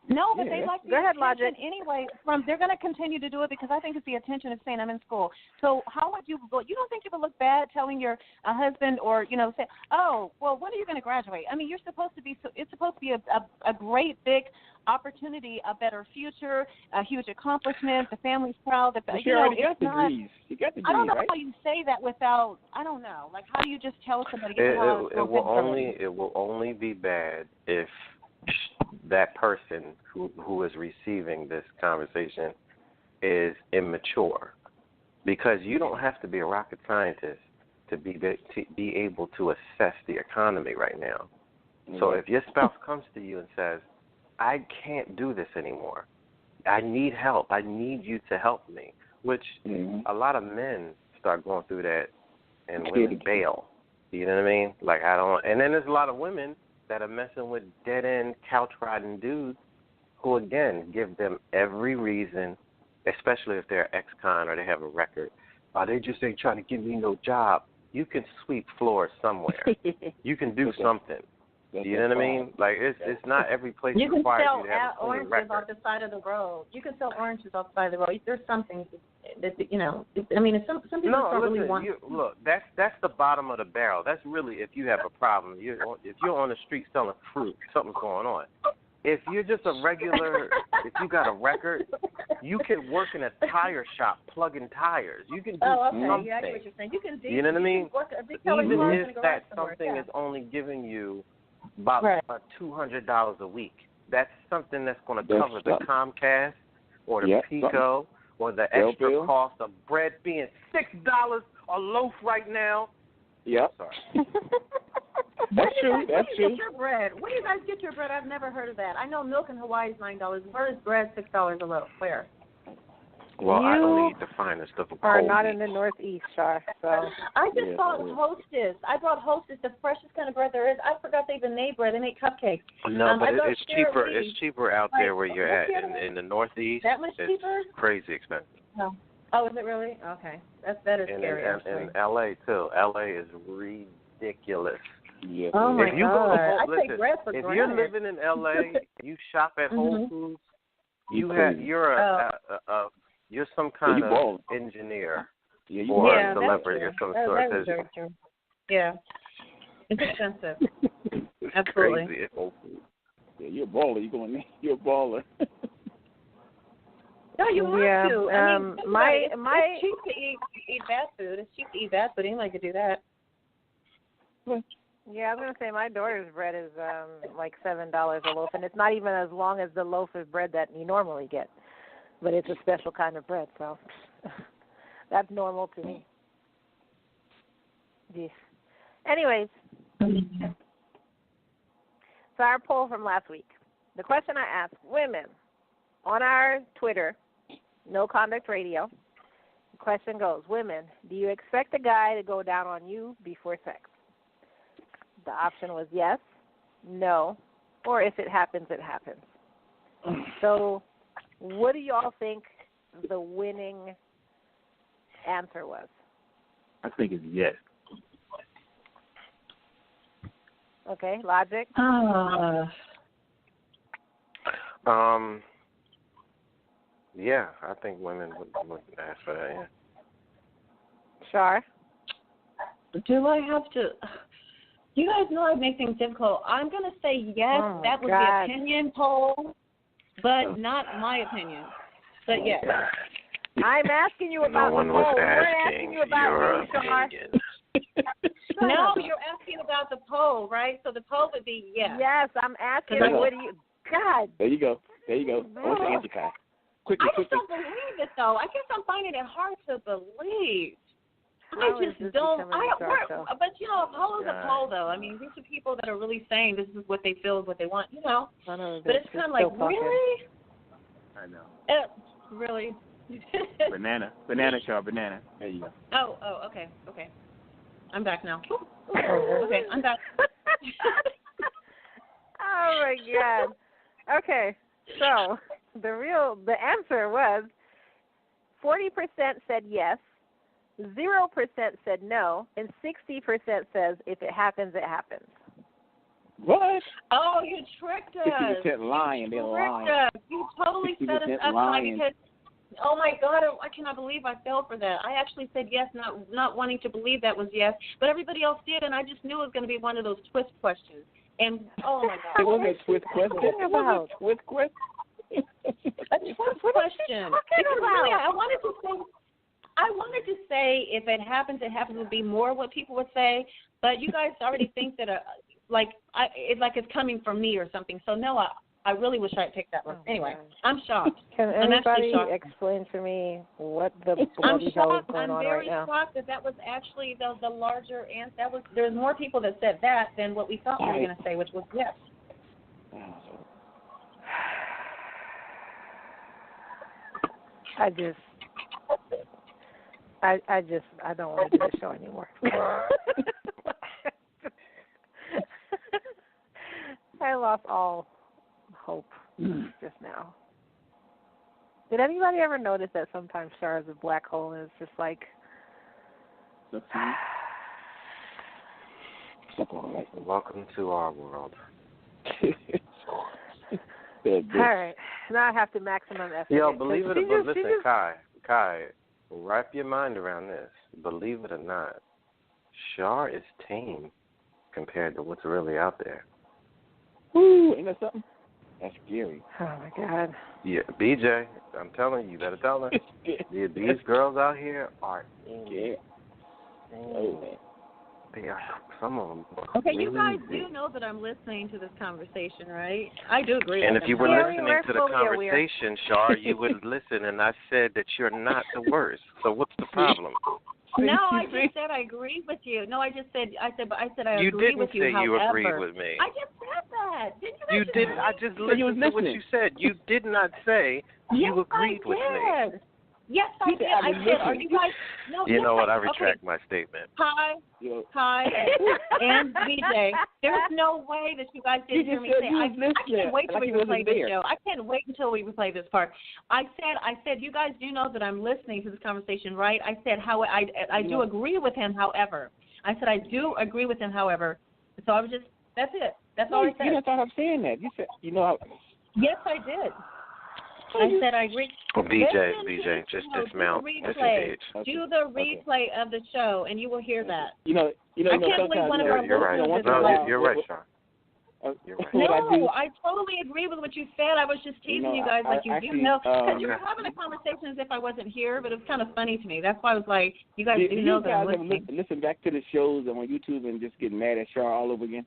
S5: No, but they like the
S2: Go ahead,
S5: attention
S2: Logic.
S5: anyway. They're going to continue to do it because I think it's the attention of saying I'm in school. So how would you – you don't think you would look bad telling your husband or, say, oh, well, when are you going to graduate? I mean, you're supposed to be – it's supposed to be a great big opportunity, a better future, a huge accomplishment. The family's proud.
S3: She already got degrees. She got degrees,
S5: I don't know
S3: right?
S5: how you say that without – I don't know. Like, how do you just tell somebody –
S4: It will only be bad if that person who is receiving this conversation is immature, because you don't have to be a rocket scientist to be able to assess the economy right now. So if your spouse comes to you and says, I can't do this anymore, I need help, I need you to help me, which a lot of men start going through that and women bail. You know what I mean? Like, I don't, and then there's a lot of women that are messing with dead-end couch-riding dudes who, again, give them every reason, especially if they're ex-con or they have a record. They just ain't trying to give me no job. You can sweep floors somewhere. You can do something. You know what I mean? Like, it's not every place
S5: you can
S4: requires
S5: sell
S4: you to have a clean
S5: oranges
S4: record.
S5: off the side of the road. You can sell oranges off the side of the road. There's something that I mean, some people don't really want.
S4: Look, that's the bottom of the barrel. That's really if you have a problem. If you're on the street selling fruit, something's going on. If you're just a regular, if you got a record, you can work in a tire shop plugging tires. You can do something.
S5: Yeah, I get what you're saying. You can do.
S4: You know what I mean? Even if that something is only giving you about $200 a week, that's something that's going to cover the Comcast or the Pico or the extra cost of bread being $6 a loaf right now.
S3: Yep.
S4: Sorry.
S3: That's true. That's true.
S5: Get your bread. Where do you guys get your bread? I've never heard of that. I know milk in Hawaii is $9. Where is bread $6 a loaf? Where?
S4: Well, I only eat the finest of a
S2: are
S4: cold
S2: not
S4: meat.
S2: in the Northeast, Char. So
S5: I just bought Hostess. I bought Hostess, the freshest kind of bread there is. I forgot they even made bread. They make cupcakes.
S4: No, but it's cheaper.
S5: Lee.
S4: It's cheaper out there where you're at in the Northeast.
S5: That much
S4: it's
S5: cheaper?
S4: Crazy expensive.
S5: No. Oh, is it really? Okay, that is scary.
S4: And LA too. LA is ridiculous.
S3: Yeah.
S5: Oh my
S4: if you
S5: God!
S4: Go to
S5: I take bread for
S4: if
S5: granted.
S4: you're living in LA, you shop at Whole Foods. You're some kind of engineer or a celebrity or some sort.
S5: That is very true. Yeah, it's expensive.
S4: It's
S5: Absolutely.
S4: crazy at Whole Foods.
S3: Yeah, you're a baller. You're a baller.
S5: No, you have to. I mean,
S2: it's
S5: cheap to eat bad food. It's cheap to eat bad food. Anybody could do that.
S2: Yeah, I was gonna say my daughter's bread is like $7 a loaf, and it's not even as long as the loaf of bread that you normally get, but it's a special kind of bread, so that's normal to me. Yeah. Anyways, so our poll from last week, the question I asked women on our Twitter, No Conduct Radio, the question goes, women, do you expect a guy to go down on you before sex? The option was yes, no, or if it happens, it happens. So what do you all think the winning answer was?
S3: I think it's yes.
S2: Okay, Logic?
S4: Yeah, I think women would ask for that, yeah.
S2: Char?
S5: Do I have to? You guys know I make things difficult. I'm going to say yes.
S2: Oh
S5: that was
S2: God.
S5: the opinion poll, but not my opinion. But yes.
S2: I'm asking you about
S4: no one
S2: the
S4: was
S2: poll. We're
S4: asking
S2: asking you about
S4: your
S2: you, Char.
S4: opinion.
S5: No, you're asking about the poll, right? So the poll would be yes.
S2: Yes, I'm asking
S3: There you
S2: what
S3: go.
S2: do you God.
S3: There you go. What's the answer, Kai? Quickly.
S5: I just don't believe it, though. I guess I'm finding it hard to believe.
S2: How
S5: I
S2: is
S5: just
S2: this
S5: don't.
S2: becoming a talk show?
S5: But a poll is a poll, though. I mean, these are people that are really saying this is what they feel is what they want, But it's kind of like, really?
S3: I know.
S5: Really?
S3: Banana, Char, banana. There you go.
S5: Oh, okay. I'm back now. Okay, I'm back.
S2: Oh my God. Okay, so the answer was 40% said yes, 0% said no, and 60% says if it happens, it happens.
S3: What?
S5: Oh, you tricked us.
S3: 50% lying. They're lying.
S5: You totally set us up because, oh my God, I cannot believe I fell for that. I actually said yes, not wanting to believe that was yes, but everybody else did, and I just knew it was going to be one of those twist questions. And oh my God,
S3: it wasn't a twist question.
S2: It wasn't
S3: a twist question.
S5: A twist question. Because really, I wanted to say if it happens, it would be more what people would say. But you guys already think that it's coming from me or something. So no, I really wish I had picked that one. Anyway, I'm shocked.
S2: Can anybody explain to me what the bloody hell is going on right now?
S5: I'm very shocked that was actually the larger answer. There's more people that said that than what we thought we were going to say, which was yes.
S2: I don't want to do the show anymore. I lost all hope just now. Did anybody ever notice that sometimes Char is a black hole and it's just like...
S4: Welcome to our world.
S2: All right. Now I have to maximum effort.
S4: Yo, believe it or not, listen, Kai, wrap your mind around this. Believe it or not, Char is tame compared to what's really out there.
S3: Woo, ain't that something? That's scary.
S2: Oh, my God.
S4: Yeah, BJ, I'm telling you, better tell her. These girls out here are insane.
S3: Oh, man.
S4: They are, some of them.
S5: Okay, you guys do know that I'm listening to this conversation, right? I do agree.
S4: And
S5: with
S4: if you were listening to the conversation, Char, you would listen, and I said that you're not the worst. So what's the problem?
S5: No, I just said I agree with you. No, I said I agree with you.
S4: You didn't say you agreed with me.
S5: I just said that. Didn't
S4: you? Didn't. I just listened to what you said. You did not say you agreed with me.
S5: Yes, I did. I said, are you guys? No,
S4: you know what? I retract my statement.
S5: Kai, and BJ. There's no way that you guys didn't hear me say. I can't wait till we replay this show. I can't wait until we replay this part. I said, you guys do know that I'm listening to this conversation, right? I said how I do agree with him. However, I said I do agree with him. However, so I was just that's it. That's all I said.
S3: You didn't start saying that. You said
S5: Yes, I did. I said I agree.
S4: Well, BJ, just dismount. Disengage.
S5: Do the replay of the show, and you will hear that.
S3: I can't
S5: believe one of our
S4: You're right. No, you're right, Sean. You're right.
S5: No, I totally agree with what you said. I was just teasing you guys like you do know. Because you were having a conversation as if I wasn't here, but it was kind of funny to me. That's why I was like, you guys do know that I'm listening.
S3: Listen back to the shows on YouTube and just get mad at Char all over again?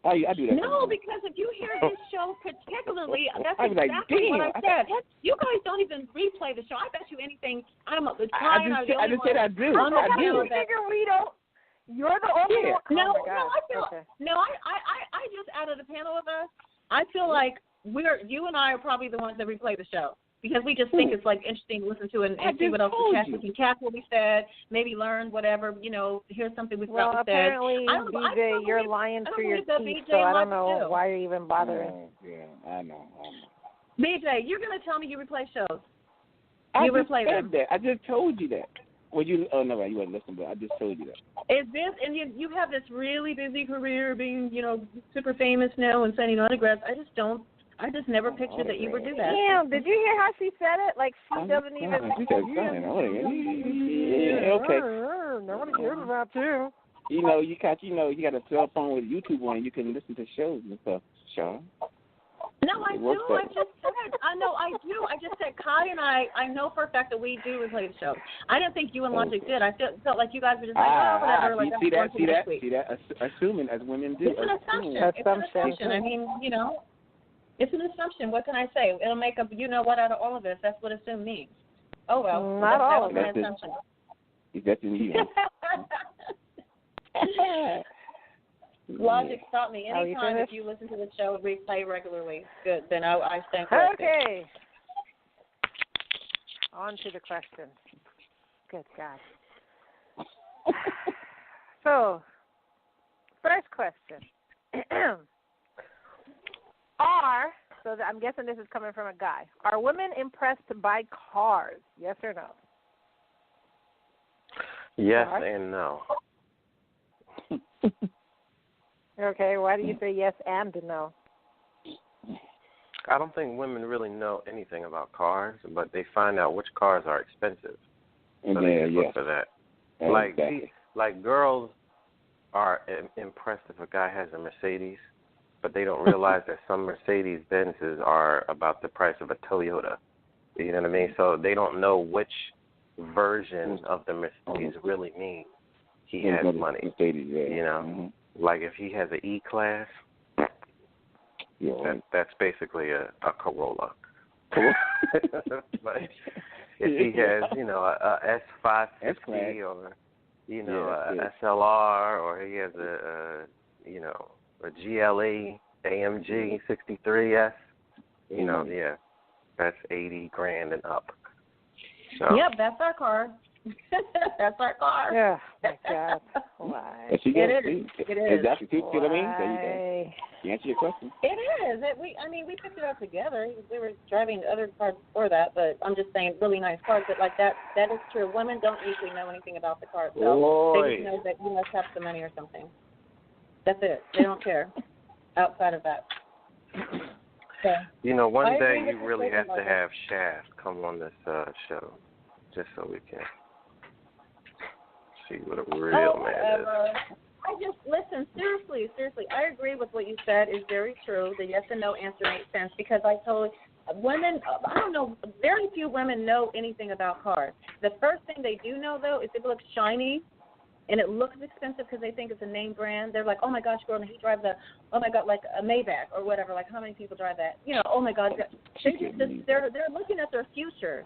S3: I do that.
S5: No, because if you hear this show particularly, that's
S3: exactly
S5: what I said. You guys don't even replay the show. I bet you anything. I just said I do.
S2: You figure we don't. You're the only one.
S5: No, I just out of the panel of us, I feel like you and I are probably the ones that replay the show. Because we just think it's like interesting to listen to and see what else we can catch what we said, maybe learn whatever, hear something we thought we said.
S2: Apparently, BJ, you're lying through your teeth, so I don't know why you're even bothering.
S3: Yeah, I know.
S5: BJ, you're going to tell me you replay shows. You replay them.
S3: I just told you that. Well, you wasn't listening, but I just told you that.
S5: Is this, and you have this really busy career being, super famous now and sending autographs. I just never pictured that you would do that.
S2: Damn, did you hear how she said it? Like she doesn't even.
S3: She said something. Okay.
S2: Nobody cares about you.
S3: You got a cell phone with YouTube on, and you can listen to shows and stuff. Sure.
S5: No, I do. I just said. I know I do. I just said Kai and I know for a fact that we do replay the show. I didn't think you and Logic did. I felt like you guys were just like, whatever. Like,
S3: see that? Assuming as women do.
S5: It's an assumption. It's an assumption. I mean, it's an assumption. What can I say? It'll make up what out of all of this. That's what assume means. Oh, well.
S2: Not all of
S5: it. That's an assumption.
S3: That's in you.
S5: Logic taught me anytime if you listen to the show replay regularly. Good. Then I stand corrected.
S2: Okay. On to the questions. Good God. So, first question. I'm guessing this is coming from a guy. Are women impressed by cars? Yes or no?
S4: Yes and no.
S2: Okay, why do you say yes and no?
S4: I don't think women really know anything about cars, but they find out which cars are expensive. So they just look for that. Like girls are impressed if a guy has a Mercedes, but they don't realize that some Mercedes Benzes are about the price of a Toyota. You know what I mean? So they don't know which version of the Mercedes really means he has money.
S3: Mercedes, yeah.
S4: You know, like if he has an E-Class, that's basically a Corolla. But if he has, you know, a S550 or, you know, a SLR, or he has a you know, a GLE AMG 63S, you know, that's $80,000 and up. So.
S5: Yep, that's our car. That's our car.
S2: Yeah, my God. Why?
S5: It is.
S3: Exactly. See what I mean? There you go. You answer your question.
S5: It is. We picked it up together. We were driving other cars before that, but I'm just saying really nice cars. But like that is true. Women don't usually know anything about the car itself. They just know that you must have some money or something. That's it. They don't care outside of that. So,
S4: you know, one day you really have to have Shaft come on this show, just so we can see what a real man is.
S5: I just, listen, seriously, I agree with what you said is very true. The yes and no answer makes sense because I told women, I don't know, very few women know anything about cars. The first thing they do know, though, is it looks shiny and it looks expensive because they think it's a name brand. They're like, oh, my gosh, girl, he drives like a Maybach or whatever. Like, how many people drive that? You know, oh, my God. They're looking at their future.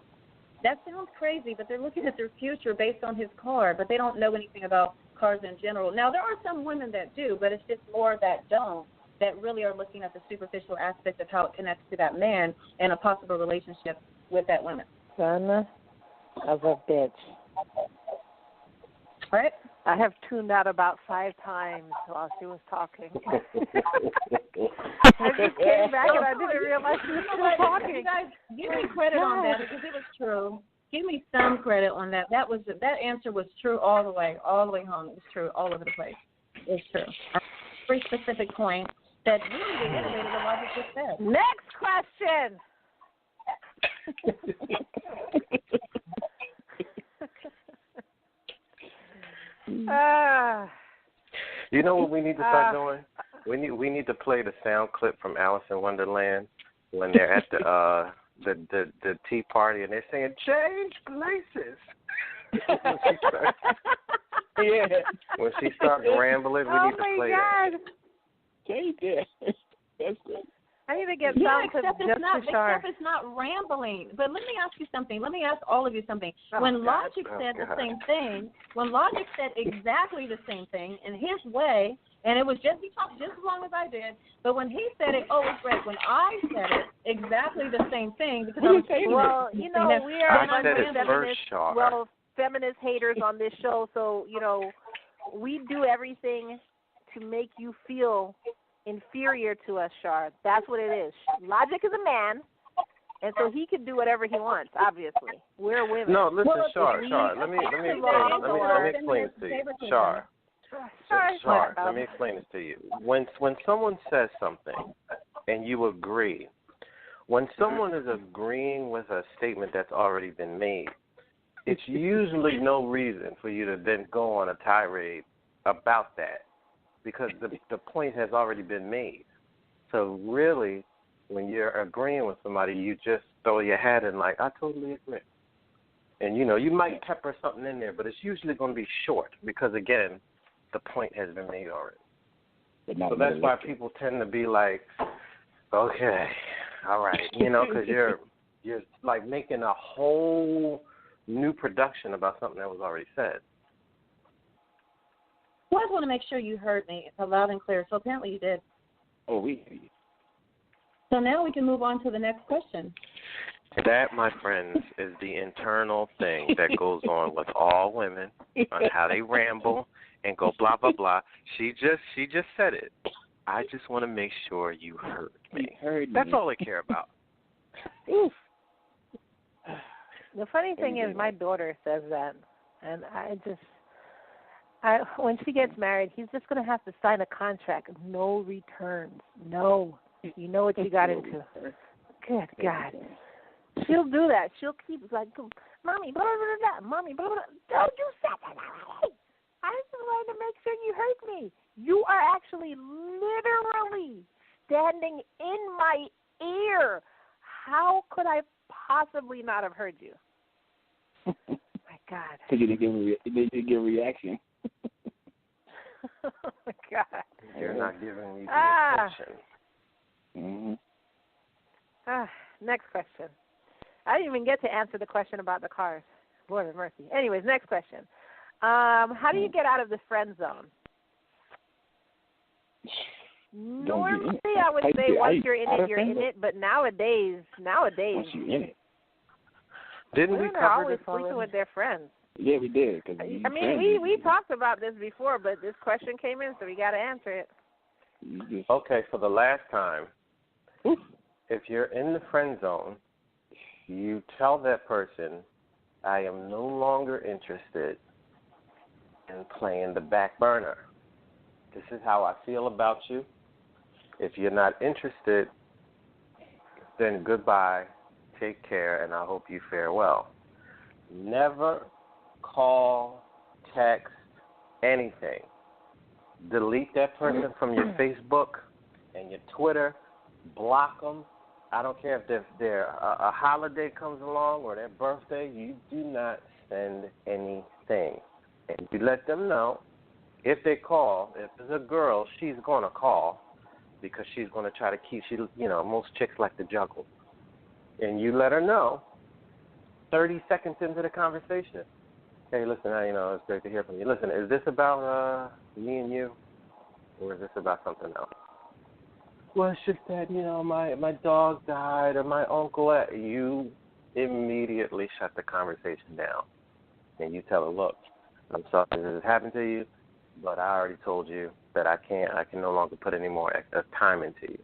S5: That sounds crazy, but they're looking at their future based on his car, but they don't know anything about cars in general. Now, there are some women that do, but it's just more that don't, that really are looking at the superficial aspect of how it connects to that man and a possible relationship with that woman.
S2: Son of a bitch.
S5: Right?
S2: I have tuned out about 5 times while she was talking. I just came back and I didn't realize she was still talking.
S5: You guys, give me credit on that because it was true. Give me some credit on that. That answer was true all the way home. It was true all over the place. It's true. A very specific point that really reiterated what I just said.
S2: Next question.
S4: You know what we need to start doing? We need to play the sound clip from Alice in Wonderland when they're at the tea party and they're saying change places. When she starts rambling, we need to play that.
S3: Change it. That's good.
S2: I need to get some
S5: except it's not rambling. But let me ask you something. Let me ask all of you something. When Logic said the same thing, when Logic said exactly the same thing in his way, and it was he talked just as long as I did, but when he said it, it's great. When I said it, exactly the same thing because we are
S2: feminist haters on this show, so we do everything to make you feel inferior to us, Char. That's what it is. Logic is a man, and so he can do whatever he wants. Obviously, we're women.
S4: No, listen, Char. Let me explain this to you, Char. Let me explain this to you. When someone says something and you agree, when someone is agreeing with a statement that's already been made, it's usually no reason for you to then go on a tirade about that, because the point has already been made. So really, when you're agreeing with somebody, you just throw your hat in like, I totally agree. And, you might pepper something in there, but it's usually going to be short because, again, the point has been made already. So that's why people tend to be like, okay, all right, because you're like making a whole new production about something that was already said.
S5: Well, I just want to make sure you heard me loud and clear. So apparently you did.
S3: Oh, we hear you.
S5: So now we can move on to the next question.
S4: That, my friends, is the internal thing that goes on with all women on how they ramble and go blah, blah, blah. She just said it. I just want to make sure you heard me. That's all I care about.
S2: The funny thing is my daughter says that, and When she gets married, he's just going to have to sign a contract. No returns. No. You know what you got into. Good God. She'll do that. She'll keep like, Mommy, blah, blah, blah, blah. Mommy, blah, blah, blah. Don't you say that. I just wanted to make sure you heard me. You are actually literally standing in my ear. How could I possibly not have heard you? My God.
S3: Because you didn't give a reaction.
S2: Oh, my God.
S4: You're not giving me the attention.
S3: Mm-hmm.
S2: Next question. I didn't even get to answer the question about the cars. Lord have mercy. Anyways, next question. How do you get out of the friend zone? Normally, I would say once you're in it, you're in it. But nowadays,
S3: once you're in it,
S4: didn't we
S2: they're
S4: cover
S2: always
S4: this
S2: sleeping
S4: already?
S2: with their friends.
S3: Yeah, we did.
S2: I mean, we talked about this before, but this question came in, so we got to answer it.
S4: Okay, for the last time, if you're in the friend zone, you tell that person, I am no longer interested in playing the back burner. This is how I feel about you. If you're not interested, then goodbye, take care, and I hope you fare well. Never call, text, anything. Delete that person from your Facebook and your Twitter. Block them. I don't care if a holiday comes along or their birthday. You do not send anything. And you let them know if they call. If it's a girl, she's going to call because she's going to try to keep, most chicks like to juggle. And you let her know 30 seconds into the conversation. Hey, listen, it's great to hear from you. Listen, is this about me and you, or is this about something else? Well, it's just that, my dog died or my uncle. You immediately shut the conversation down. And you tell her, look, I'm sorry this has happened to you, but I already told you that I can no longer put any more time into you.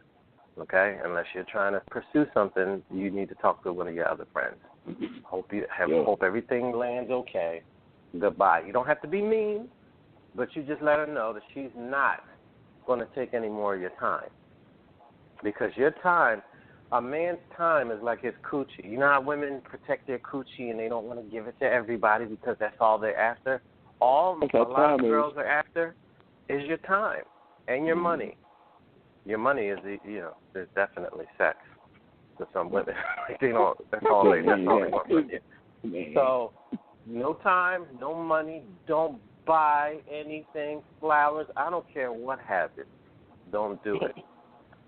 S4: Okay? Unless you're trying to pursue something, you need to talk to one of your other friends. Hope everything lands okay. Goodbye. You don't have to be mean, but you just let her know that she's not going to take any more of your time. Because your time, a man's time is like his coochie. You know how women protect their coochie and they don't want to give it to everybody because that's all they're after? A lot of girls are after is your time and your money. Your money is, there's definitely sex to some women. That's all they want from you. So, no time, no money, don't buy anything, flowers. I don't care what happens. Don't do it.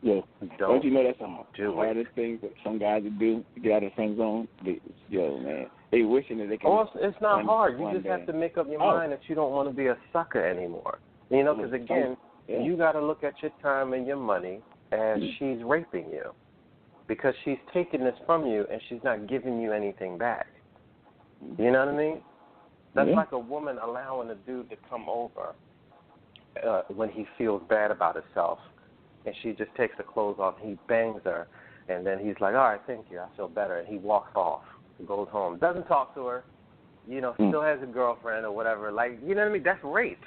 S3: Yeah. Don't you know that's the hardest thing that some guys do to get out of the friend zone? Man, they wishing that they could.
S4: Oh, it's not hard. You just have to make up your mind that you don't want to be a sucker anymore. Because again, you got to look at your time and your money as she's raping you, because she's taking this from you and she's not giving you anything back. You know what I mean? That's like a woman allowing a dude to come over when he feels bad about himself. And she just takes the clothes off, he bangs her, and then he's like, all right, thank you, I feel better. And he walks off, goes home, doesn't talk to her, still has a girlfriend or whatever. Like, you know what I mean? That's rape.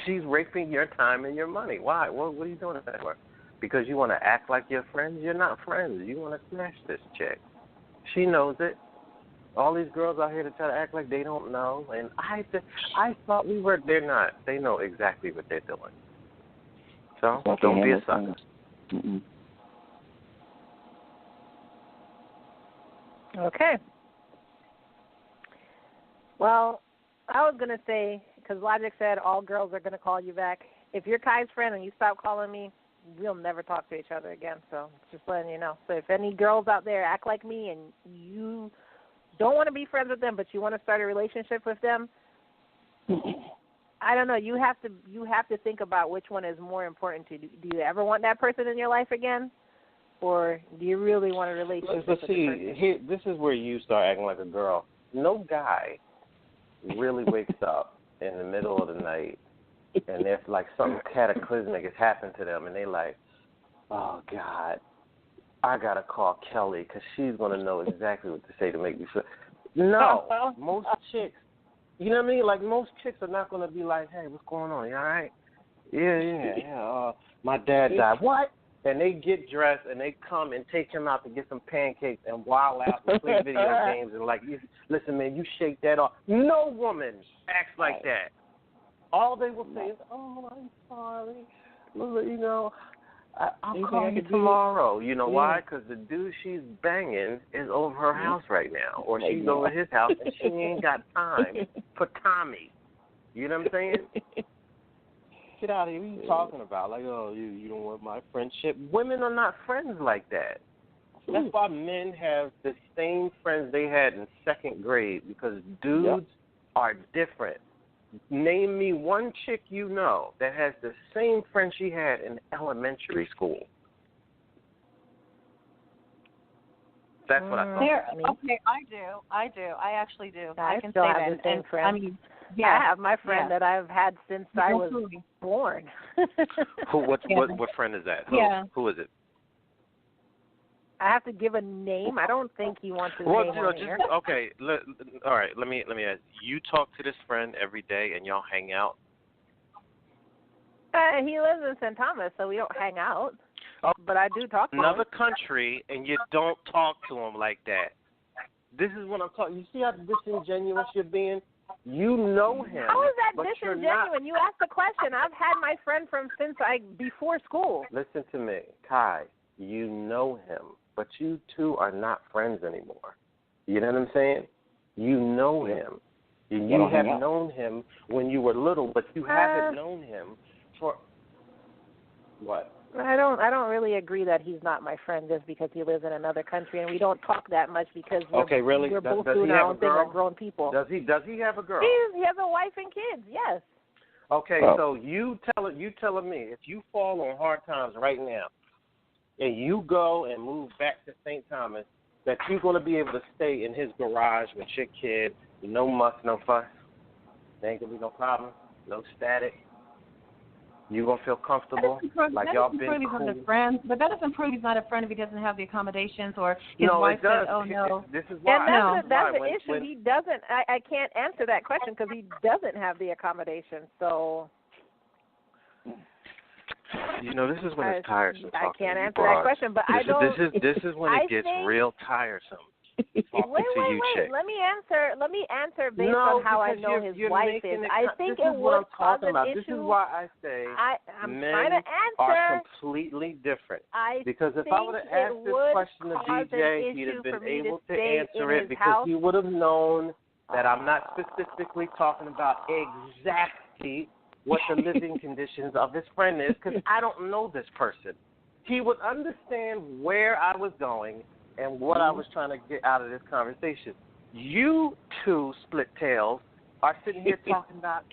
S4: She's raping your time and your money. Why? What are you doing that for? Because you want to act like you're friends? You're not friends. You want to smash this chick. She knows it. All these girls out here to try to act like they don't know. And I thought they're not. They know exactly what they're doing. So don't be a sucker.
S2: Okay. Well, I was going to say, because Logic said all girls are going to call you back. If you're Kai's friend and you stop calling me, we'll never talk to each other again. So just letting you know. So if any girls out there act like me and you don't want to be friends with them, but you want to start a relationship with them, I don't know. You have to think about which one is more important to you. Do you ever want that person in your life again, or do you really want a relationship with the person?
S4: This is where you start acting like a girl. No guy really wakes up in the middle of the night and if like something cataclysmic has happened to them and they like, oh God, I gotta call Kelly because she's gonna know exactly what to say to make me feel. No, most chicks You know what I mean? Like, most chicks are not going to be like, hey, what's going on? You all right? Yeah. My dad died. What? And they get dressed and they come and take him out to get some pancakes and wild out and play video games and like, listen, man, you shake that off. No woman acts like that. All they will say is, oh, I'm sorry. You know, I'll call you tomorrow. You know why? Because the dude she's banging is over her house right now, or she's over his house and she ain't got time for Tommy. You know what I'm saying? Get out of here. What are you talking about? Like, oh, you don't want my friendship. Women are not friends like that. That's why men have the same friends they had in second grade, because dudes are different. Name me one chick you know that has the same friend she had in elementary school. That's what I thought.
S5: Okay, I do. I actually do.
S2: I
S5: can
S2: still
S5: say
S2: have
S5: that.
S2: the same friend.
S5: I mean,
S2: I have my friend that I've had since I was born.
S4: What friend is that? Who is it?
S2: I have to give a name. I don't think he wants his name on here.
S4: Okay. All right. Let me ask. You talk to this friend every day, and y'all hang out?
S2: He lives in St. Thomas, so we don't hang out. But I do talk to him.
S4: Another country, and you don't talk to him like that. This is what I'm talking. You see how disingenuous you're being? You know him.
S2: How is that
S4: but
S2: disingenuous? You asked the question. I've had my friend from before school.
S4: Listen to me, Kai. You know him, but you two are not friends anymore. You know what I'm saying? You know him. You have known him when you were little, but you haven't known him for what?
S2: I don't really agree that he's not my friend just because he lives in another country, and we don't talk that much because we're both doing our own thing like grown people.
S4: Does he have a girl?
S2: He has a wife and kids, yes.
S4: Okay, so you telling me if you fall on hard times right now and you go and move back to St. Thomas, that you're going to be able to stay in his garage with your kid, no muss, no fuss? There ain't going to be no problem, no static? You gonna feel comfortable? Like y'all been cool?
S5: Friends, but that doesn't prove he's not a friend if he doesn't have the accommodations or his wife said, "Oh no."
S4: This is why.
S2: And that's the issue. He doesn't. I can't answer that question because he doesn't have the accommodations. So.
S4: You know, this is when it's tiresome.
S2: I can't answer that question, but I don't.
S4: This is when it gets real tiresome.
S2: Wait. Let me answer based on how I know his wife is. I think it would cause an issue.
S4: This is why I say men are completely different. Because if I would have asked this question to BJ, he'd have been able to answer it because he would have known that I'm not specifically talking about exactly what the living conditions of his friend is, because I don't know this person. He would understand where I was going and what I was trying to get out of this conversation. You two split tails are sitting here talking about,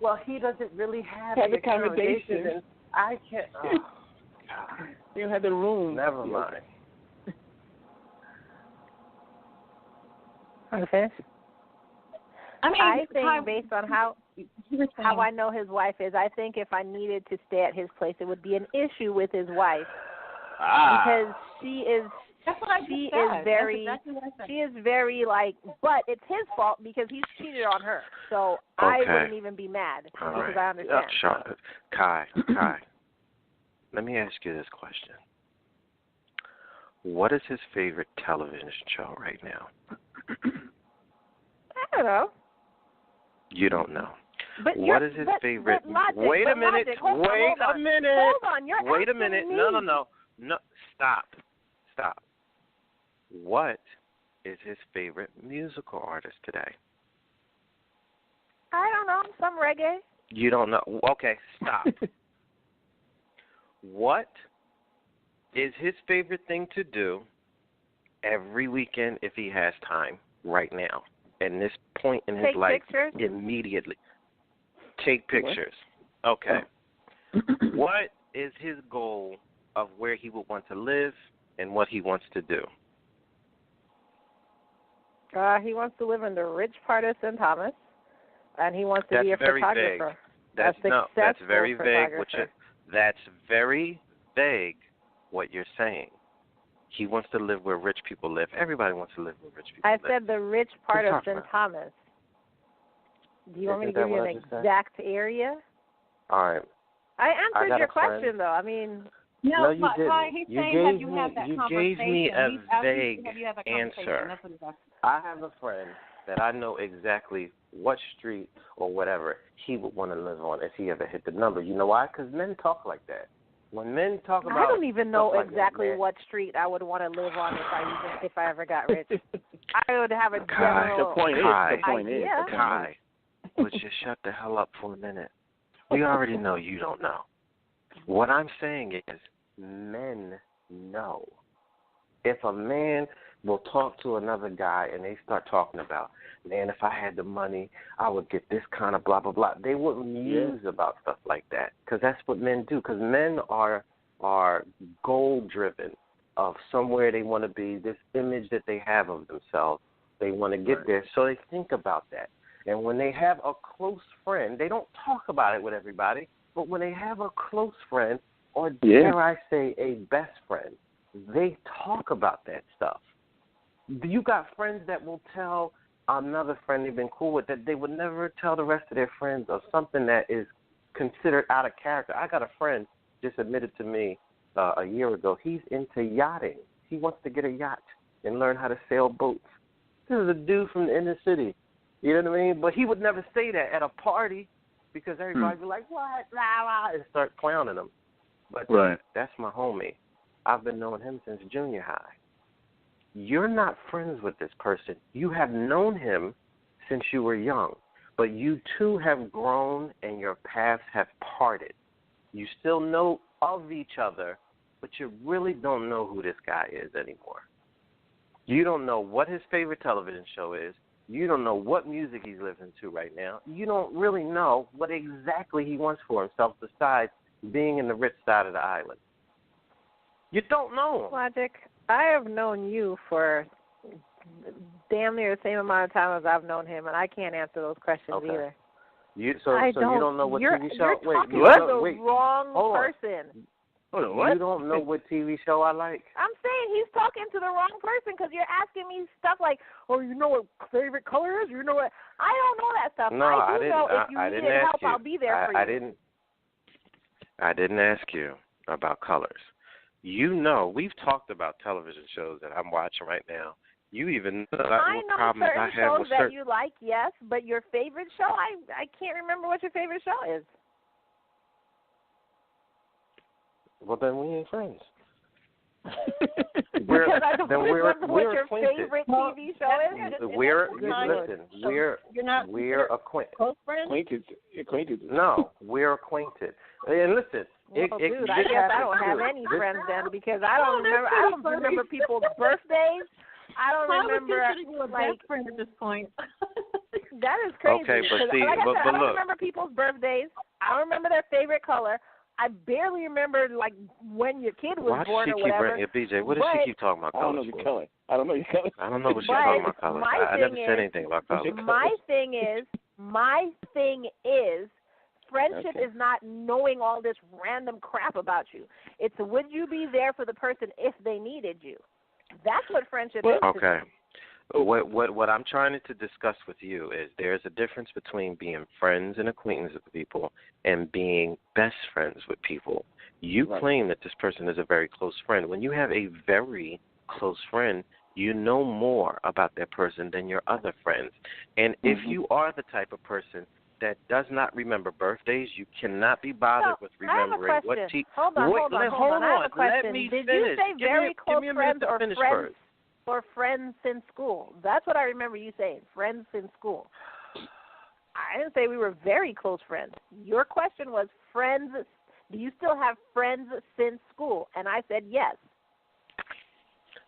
S4: well, he doesn't really have the accommodations, and I can't. Oh, God.
S3: You don't have the room.
S4: Never mind.
S2: Okay. I think based on how I know his wife is, I think if I needed to stay at his place, it would be an issue with his wife because she is.
S5: That's what I just said.
S2: She is very like, but it's his fault because he's cheated on her. So I wouldn't even be mad because I understand.
S4: Kai, let me ask you this question. What is his favorite television show right now?
S2: I don't know.
S4: You don't know.
S2: But
S4: what is his favorite? Wait a minute.
S2: Hold on.
S4: Wait a minute. No. Stop. What is his favorite musical artist today?
S2: I don't know. Some reggae.
S4: You don't know. Okay, stop. What is his favorite thing to do every weekend if he has time right now? At this point in his life,
S2: pictures?
S4: Immediately. Take pictures. Okay. What is his goal of where he would want to live and what he wants to do?
S2: He wants to live in the rich part of St. Thomas, and he wants to be a photographer.
S4: That's very vague. That's very vague what you're saying. He wants to live where rich people live. Everybody wants to live where rich people live.
S2: I said the rich part of St. Thomas. Do you want me to
S4: Isn't that
S2: give you
S4: what
S2: an
S4: I just said?
S2: exact area?
S4: All right.
S2: I
S4: I
S2: answered
S4: got
S2: your
S4: a friend.
S2: question, though. I mean,
S4: No, you didn't.
S5: Kai, he's
S4: You
S5: saying
S4: gave
S5: have you
S4: me-
S5: had that
S4: you
S5: conversation.
S4: gave me a
S5: He's asking
S4: vague
S5: have you had that conversation.
S4: answer.
S5: That's what he's asking.
S4: I have a friend that I know exactly what street or whatever he would want to live on if he ever hit the number. You know why? Because men talk like that. When men talk about,
S2: I don't even know
S4: stuff like
S2: exactly
S4: that, man,
S2: what street I would want to live on if I ever got rich. I would have a
S4: Kai,
S2: general
S3: The point
S2: idea.
S3: is.
S4: Kai, would you shut the hell up for a minute? We already know you don't know. What I'm saying is men know. If a man will talk to another guy and they start talking about, man, if I had the money, I would get this kind of blah, blah, blah. They wouldn't muse about stuff like that because that's what men do. Because men are goal-driven of somewhere they want to be, this image that they have of themselves. They want to get there, so they think about that. And when they have a close friend, they don't talk about it with everybody, but when they have a close friend, or dare I say a best friend, they talk about that stuff. You got friends that will tell another friend they've been cool with that they would never tell the rest of their friends of something that is considered out of character. I got a friend just admitted to me a year ago, he's into yachting. He wants to get a yacht and learn how to sail boats. This is a dude from the inner city. You know what I mean? But he would never say that at a party because everybody would be like, what? Blah, blah, and start clowning him. But that's my homie. I've been knowing him since junior high. You're not friends with this person. You have known him since you were young, but you two have grown and your paths have parted. You still know of each other, but you really don't know who this guy is anymore. You don't know what his favorite television show is. You don't know what music he's listening to right now. You don't really know what exactly he wants for himself besides being in the rich side of the island. You don't know him.
S2: Logic, I have known you for damn near the same amount of time as I've known him, and I can't answer those questions either.
S4: You don't know what TV show?
S2: You're talking
S4: Wait,
S2: to the wrong person.
S3: What?
S4: You don't know what TV show I like?
S2: I'm saying he's talking to the wrong person because you're asking me stuff like, oh, you know what favorite color is? You know what? I don't know that stuff.
S4: No,
S2: I
S4: didn't.
S2: know if you
S4: I
S2: need help,
S4: you.
S2: I'll be there for you.
S4: I didn't ask you about colors. You know, we've talked about television shows that I'm watching right now. You even know
S2: I know
S4: problems
S2: certain
S4: I have
S2: shows
S4: with
S2: that you like, yes, but your favorite show, I can't remember what your favorite show is.
S4: Well, then we ain't friends.
S2: Because I don't remember what your
S4: acquainted.
S2: favorite TV show is.
S4: We're acquainted.
S5: Close friends?
S3: Acquainted.
S4: No, we're acquainted. And listen,
S2: Well, dude, I guess I don't have any friends then because I don't remember people's birthdays. I don't remember
S5: best friend at this point.
S2: That is crazy.
S4: Okay, but see,
S2: like I said, I don't
S4: look.
S2: remember people's birthdays. I don't remember their favorite color. I barely remember like when your kid was born or whatever.
S4: BJ, what does she keep talking about
S3: I don't know
S4: colors
S3: your
S4: for?
S3: color. I don't know your color.
S4: I don't know what she's talking about colors. I never said anything about colors.
S2: My thing is, friendship is not knowing all this random crap about you. It's would you be there for the person if they needed you? That's what friendship is.
S4: Okay. What I'm trying to discuss with you is there's a difference between being friends and acquaintances with people and being best friends with people. You claim that this person is a very close friend. When you have a very close friend, you know more about that person than your other friends. And if you are the type of person that does not remember birthdays, you cannot be bothered with remembering what TV.
S2: Hold on. I have a question.
S4: Let me
S2: Did
S4: finish.
S2: you say very close friends or friends?
S4: First.
S2: Or friends since school. That's what I remember you saying, friends since school. I didn't say we were very close friends. Your question was friends. Do you still have friends since school? And I said yes.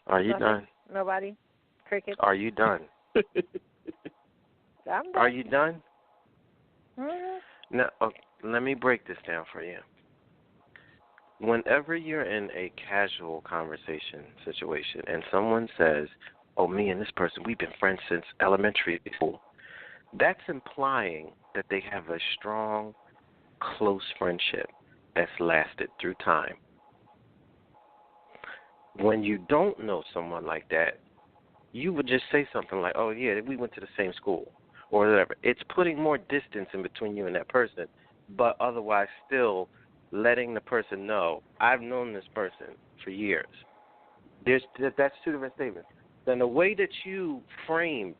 S4: Are you done?
S2: Nobody? Cricket?
S4: Are you done?
S2: I'm done.
S4: Are you done?
S2: Mm-hmm.
S4: Now, okay, let me break this down for you. Whenever you're in a casual conversation situation and someone says, oh, me and this person, we've been friends since elementary school, that's implying that they have a strong, close friendship that's lasted through time. When you don't know someone like that, you would just say something like, oh, yeah, we went to the same school. or whatever. It's putting more distance in between you and that person, but otherwise still letting the person know, I've known this person for years. That's two different statements. Then the way that you framed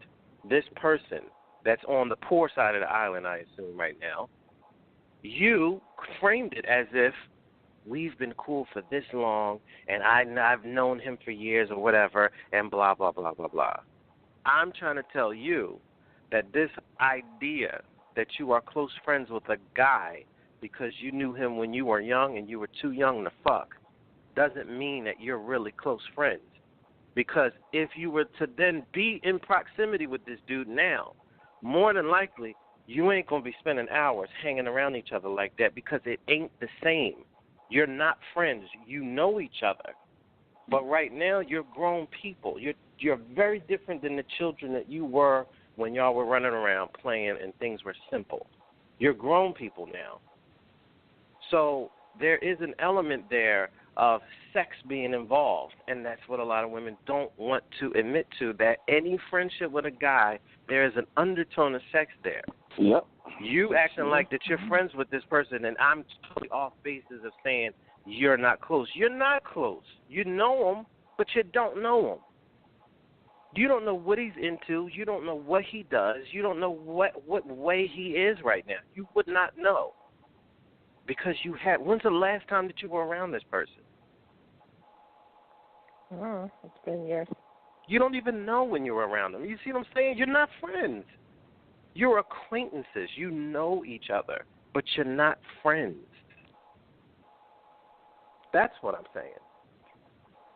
S4: this person that's on the poor side of the island, I assume right now, you framed it as if we've been cool for this long and I've known him for years or whatever and blah, blah, blah, blah, blah. I'm trying to tell you that this idea that you are close friends with a guy because you knew him when you were young and you were too young to fuck doesn't mean that you're really close friends. Because if you were to then be in proximity with this dude now, more than likely you ain't going to be spending hours hanging around each other like that because it ain't the same. You're not friends. You know each other. But right now you're grown people. You're very different than the children that you were when y'all were running around playing and things were simple. You're grown people now. So there is an element there of sex being involved, and that's what a lot of women don't want to admit to, that any friendship with a guy, there is an undertone of sex there.
S3: Yep.
S4: You acting like that you're friends with this person, and I'm totally off basis of saying you're not close. You're not close. You know him, but you don't know him. You don't know what he's into. You don't know what he does. You don't know what way he is right now. You would not know. Because you had, when's the last time that you were around this person?
S2: Oh, it's been years.
S4: You don't even know when you were around them. You see what I'm saying? You're not friends. You're acquaintances. You know each other, but you're not friends. That's what I'm saying.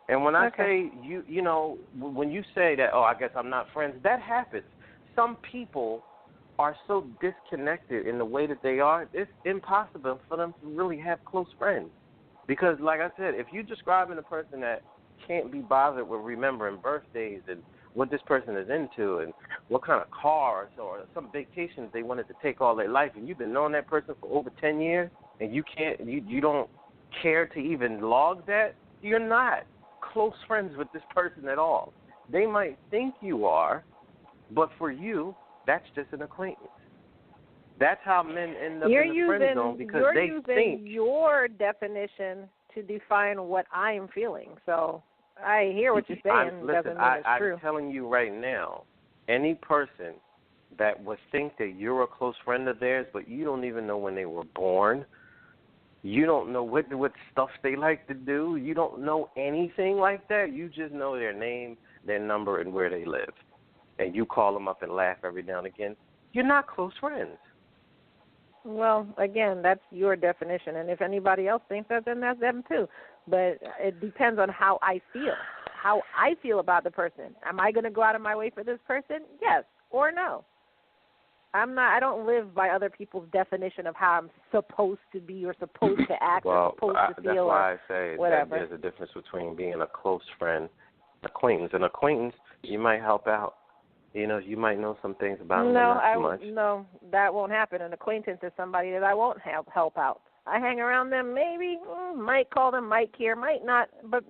S4: And when I say, you know, when you say that, oh, I guess I'm not friends, that happens. Some people are so disconnected in the way that they are, it's impossible for them to really have close friends. Because, like I said, if you're describing a person that can't be bothered with remembering birthdays and what this person is into and what kind of cars or some vacations they wanted to take all their life, and you've been knowing that person for over 10 years, and you don't care to even log that, you're not close friends with this person at all. They might think you are, but for you, that's just an acquaintance. That's how men end up in the friend zone, because they think.
S2: You're using your definition to define what I'm feeling. So I hear what you're saying. Doesn't mean it's true.
S4: I'm telling you right now, any person that would think that you're a close friend of theirs, but you don't even know when they were born, you don't know what stuff they like to do, you don't know anything like that, you just know their name, their number, and where they live, and you call them up and laugh every now and again, you're not close friends.
S2: Well, again, that's your definition, and if anybody else thinks that, then that's them too. But it depends on how I feel about the person. Am I going to go out of my way for this person? Yes or no. I don't live by other people's definition of how I'm supposed to be or supposed to act or supposed to feel.
S4: That's why I say
S2: whatever.
S4: That there's a difference between being a close friend, acquaintance. An acquaintance, you might help out. You know, you might know some things about them, not too much.
S2: No, that won't happen. An acquaintance is somebody that I won't help out. I hang around them, maybe, might call them, might care, might not. But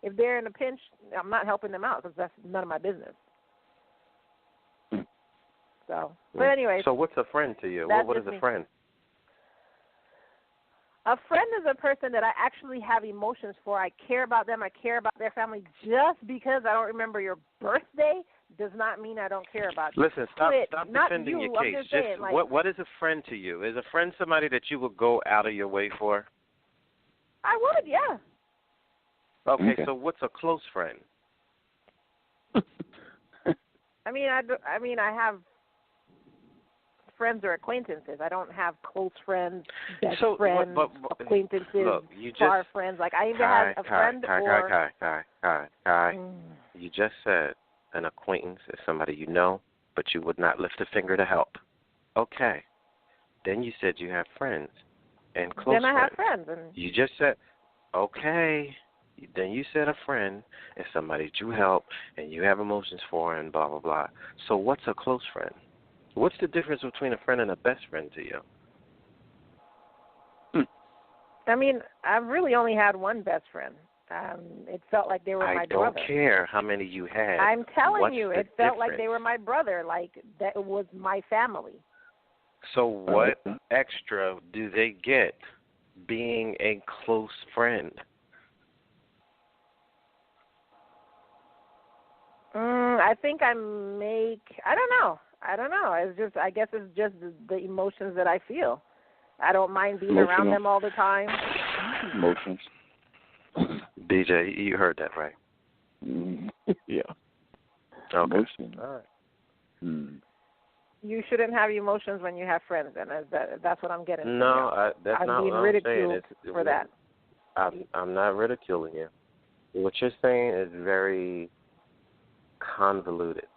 S2: if they're in a pinch, I'm not helping them out because that's none of my business. So, but anyway.
S4: So what's a friend to you? What is a friend?
S2: A friend is a person that I actually have emotions for. I care about them. I care about their family. Just because I don't remember your birthday does not mean I don't care about you.
S4: Listen, stop defending your case.
S2: Saying,
S4: what is a friend to you? Is a friend somebody that you would go out of your way for?
S2: I would, yeah.
S4: Okay, so what's a close friend?
S2: I mean, I have friends or acquaintances. I don't have close friends, best friends, acquaintances, far friends. Like I either have a friend or.
S4: Kai. You just said an acquaintance is somebody you know, but you would not lift a finger to help. Okay. Then you said you have friends and close friends.
S2: Then I have friends. And
S4: you just said, okay. Then you said a friend is somebody that you help and you have emotions for and blah, blah, blah. So what's a close friend? What's the difference between a friend and a best friend to you?
S2: I mean, I've really only had one best friend. It felt like they were my brother.
S4: I don't care how many you had.
S2: I'm telling
S4: What's
S2: you,
S4: the
S2: it felt
S4: difference?
S2: like they were my brother, like that was my family.
S4: So what extra do they get being a close friend?
S2: I think I don't know. I guess it's just the emotions that I feel. I don't mind being around them all the time.
S3: Emotions.
S4: BJ, you heard that right?
S3: Yeah.
S4: Okay.
S3: Emotions.
S4: All right.
S2: You shouldn't have emotions when you have friends, and that's what I'm getting.
S4: No, that's
S2: I'm
S4: not
S2: being
S4: what I'm
S2: ridiculed
S4: saying.
S2: for that.
S4: I'm not ridiculing you. What you're saying is very convoluted.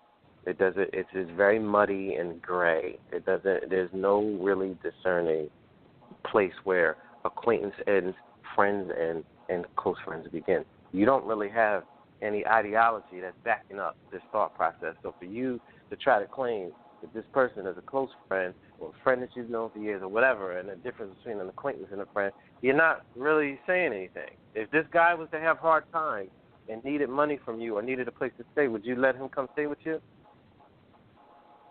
S4: It's very muddy and gray. There's no really discerning place where acquaintance ends, friends end, and close friends begin. You don't really have any ideology that's backing up this thought process. So for you to try to claim that this person is a close friend or a friend that you've known for years or whatever, and the difference between an acquaintance and a friend, you're not really saying anything. If this guy was to have hard times and needed money from you or needed a place to stay, would you let him come stay with you?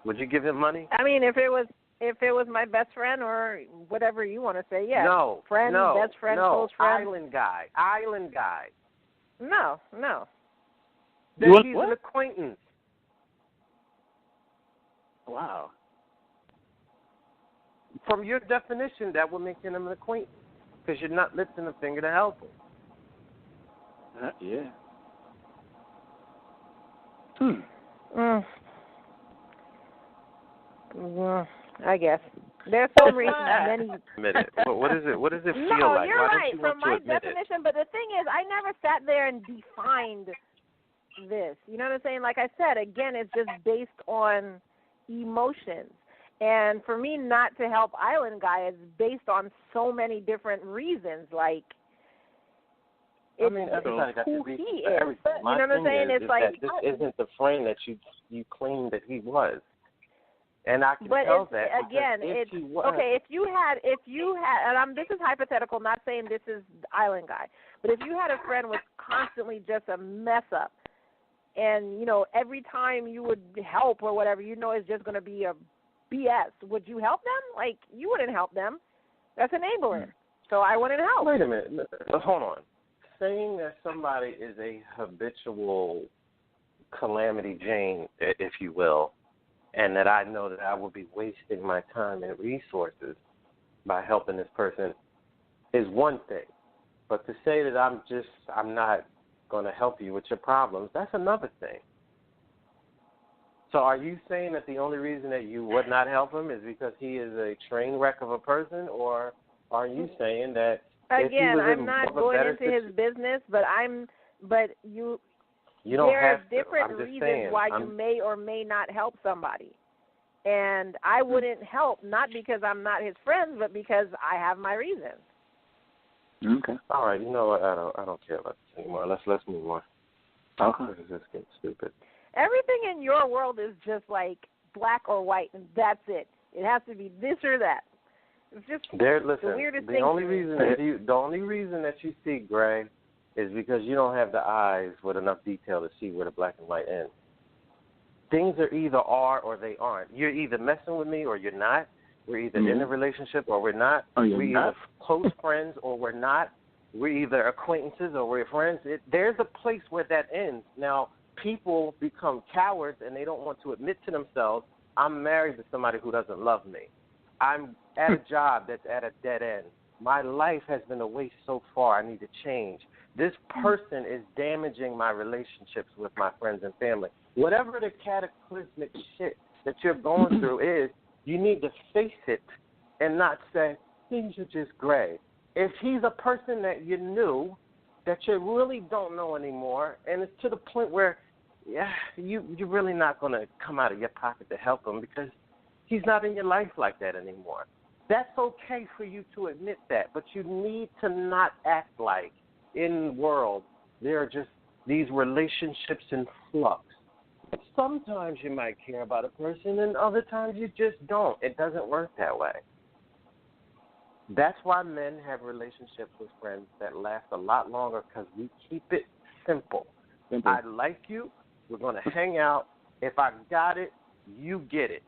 S4: Would you give him money?
S2: I mean, if it was my best friend or whatever you want to say, yes.
S4: No.
S2: Friend, best friend, close friend.
S4: Island guy.
S2: No.
S4: Then he's an acquaintance.
S3: Wow.
S4: From your definition, that would make him an acquaintance because you're not lifting a finger to help him.
S3: Yeah.
S2: I guess there's some reasons.
S4: Admit it. What is it? What does it feel
S2: no,
S4: like?
S2: you're
S4: Why
S2: right.
S4: don't you
S2: From
S4: want
S2: my
S4: to admit
S2: definition,
S4: it?
S2: but the thing is, I never sat there and defined this. You know what I'm saying? Like I said, again, it's just based on emotions. And for me not to help Island Guy is based on so many different reasons. Like,
S4: everybody got
S2: who
S4: to be
S2: he
S4: for
S2: is.
S4: everything.
S2: You know what I'm saying? It's like
S4: this isn't the friend that you claimed that he was. And I can
S2: but
S4: tell
S2: it's,
S4: that
S2: again,
S4: if
S2: it's
S4: he was,
S2: okay. If you had, and this is hypothetical, not saying this is Island Guy, but if you had a friend was constantly just a mess up, and every time you would help or whatever, it's just going to be a BS. Would you help them? Like, you wouldn't help them. That's enabling. So I wouldn't help.
S4: Wait a minute. Hold on. Saying that somebody is a habitual calamity Jane, if you will, and that I know that I will be wasting my time and resources by helping this person is one thing. But to say that I'm not going to help you with your problems, that's another thing. So are you saying that the only reason that you would not help him is because he is a train wreck of a person, or are you saying that
S2: again, I'm not going into his business, but
S4: you don't
S2: there are
S4: have to.
S2: different
S4: I'm just
S2: reasons
S4: saying,
S2: why you may or may not help somebody. And I wouldn't help, not because I'm not his friend, but because I have my reasons.
S3: Okay.
S4: All right. You know what? I don't care about this anymore. Let's move on.
S3: Okay.
S4: This is getting stupid.
S2: Everything in your world is just like black or white, and that's it. It has to be this or that. It's just the weirdest thing.
S4: The only reason that you see gray is because you don't have the eyes with enough detail to see where the black and white end. Things are either are or they aren't. You're either messing with me or you're not. We're either in a relationship or we're not. We're either close friends or we're not. We're either acquaintances or we're friends. There's a place where that ends. Now, people become cowards and they don't want to admit to themselves, I'm married to somebody who doesn't love me. I'm at a job that's at a dead end. My life has been a waste so far. I need to change. This person is damaging my relationships with my friends and family. Whatever the cataclysmic shit that you're going through is, you need to face it and not say, things are just gray. If he's a person that you knew that you really don't know anymore, and it's to the point where you're really not going to come out of your pocket to help him because he's not in your life like that anymore. That's okay for you to admit that, but you need to not act like in the world there are just these relationships in flux. Sometimes you might care about a person and other times you just don't. It doesn't work that way. That's why men have relationships with friends that last a lot longer because we keep it simple. I like you. We're going to hang out. If I got it, you get it.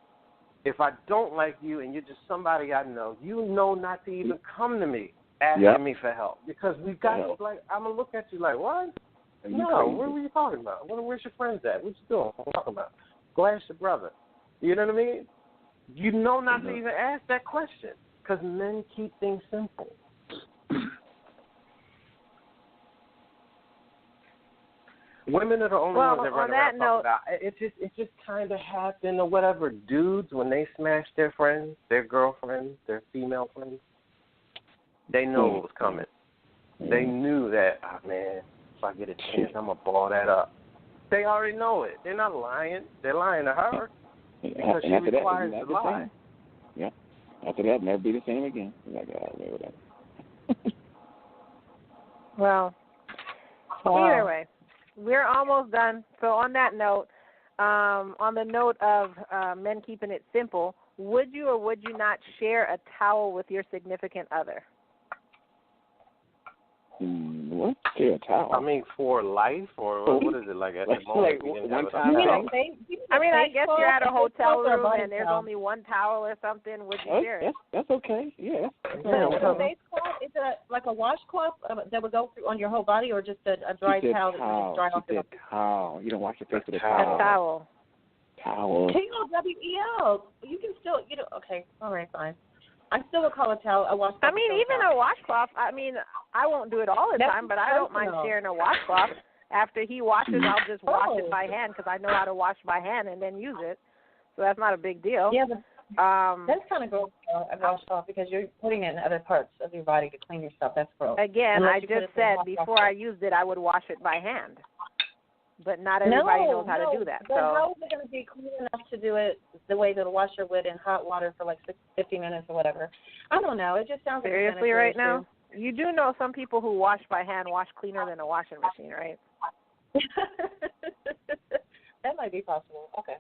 S4: If I don't like you and you're just somebody I know, you know not to even come to me asking me for help because we've got like I'm going to look at you like, what? No, what were you talking about? Where's your friends at? What you doing? What are you talking about? Go ask your brother. You know what I mean? You know not to even ask that question because men keep things simple. Women are the only ones that run around talking about it. Just kind of happened or whatever. Dudes, when they smash their friends, their girlfriends, their female friends, they know what was coming. They knew that, oh, man, if I get a chance, I'm going to ball that up. They already know it. They're not lying. They're lying to her because she requires to lie.
S3: Yeah. After that, never be the same again. Like, whatever.
S2: Well, either way, we're almost done. So on that note, on the note of men keeping it simple, would you or would you not share a towel with your significant other?
S3: What? Share a towel?
S4: I mean, for life, or what is it like at the moment?
S3: Like one time.
S2: I mean, I guess you're at a hotel room and there's only one towel or something. Would you share it?
S3: That's okay. Yeah.
S5: So face cloth, is it like a washcloth that would go through on your whole body, or just a dry towel that you just dry off your body?
S3: Towel. You don't wash your face with a towel.
S2: A towel.
S3: Towel.
S5: T-O-W-E-L. You can still, okay, all right, fine. I still would call a towel a washcloth.
S2: I mean, even a washcloth. I mean, I won't do it all the time, but I don't mind sharing a washcloth. After he washes, I'll just wash it by hand because I know how to wash by hand and then use it. So that's not a big deal.
S5: Yeah, but that's kind of gross, a washcloth, because you're putting it in other parts of your body to clean yourself. That's gross.
S2: Again, I just said before I used it, I would wash it by hand. But not everybody knows how to do that.
S5: But
S2: so
S5: how is it going to be clean enough to do it the way that a washer would in hot water for like 50 minutes or whatever? I don't know. It just sounds
S2: seriously
S5: like
S2: right now. You do know some people who wash by hand wash cleaner than a washing machine, right?
S5: That might be possible. Okay.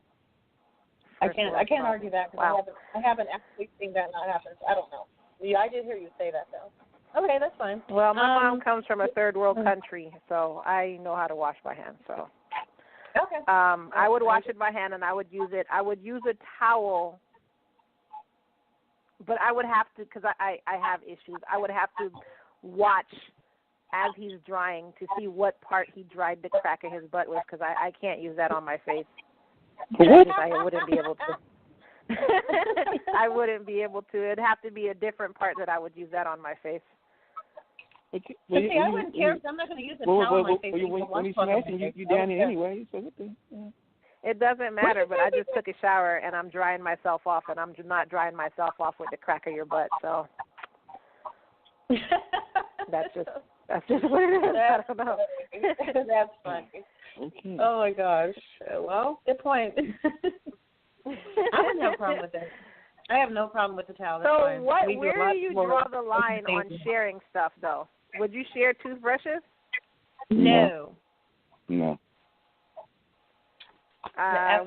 S5: I can't argue that because I haven't actually seen that not happen. So I don't know. Yeah, I did hear you say that though. Okay, that's fine.
S2: Well, my mom comes from a third world country, so I know how to wash by hand. So,
S5: okay.
S2: I would wash it by hand, and I would use it. I would use a towel, but I would have to, because I have issues. I would have to watch as he's drying to see what part he dried the crack of his butt with, because I can't use that on my face. I wouldn't be able to. I wouldn't be able to. It'd have to be a different part that I would use that on my face.
S5: I wouldn't care because I'm not going to use a towel on my face.
S3: When he's smashing, you down it anyway. So what the? Yeah.
S2: It doesn't matter, but I just took a shower and I'm drying myself off, and I'm not drying myself off with the crack of your butt. So that's just what it is. I don't know.
S5: That's funny.
S3: Okay.
S5: Oh my gosh. Well, good point. I wouldn't have a problem with it. I have no problem with the towel. That's
S2: so
S5: fine.
S2: where do you draw the line on sharing stuff, though? Would you share toothbrushes?
S5: No.
S3: No.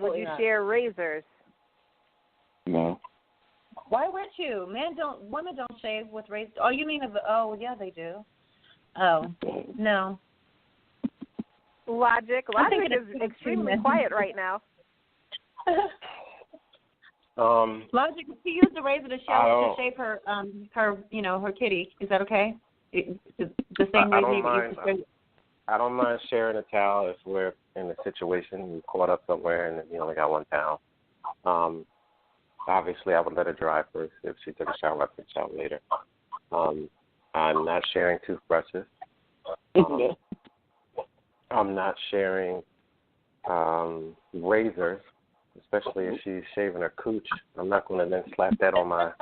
S2: Would you share razors?
S3: No.
S5: Why would you? Women don't shave with razors. Oh, you mean yeah, they do. Oh, no.
S2: Logic is extremely quiet right now.
S5: Logic, if she used the razor to shave her her kitty, is that okay? The same razor you used to shave.
S4: I don't mind sharing a towel if we're in a situation we caught up somewhere and you only got one towel. Obviously, I would let her dry first. If she took a shower, I'd take a shower later. I'm not sharing toothbrushes. I'm not sharing razors, especially if she's shaving her cooch. I'm not going to then slap that on my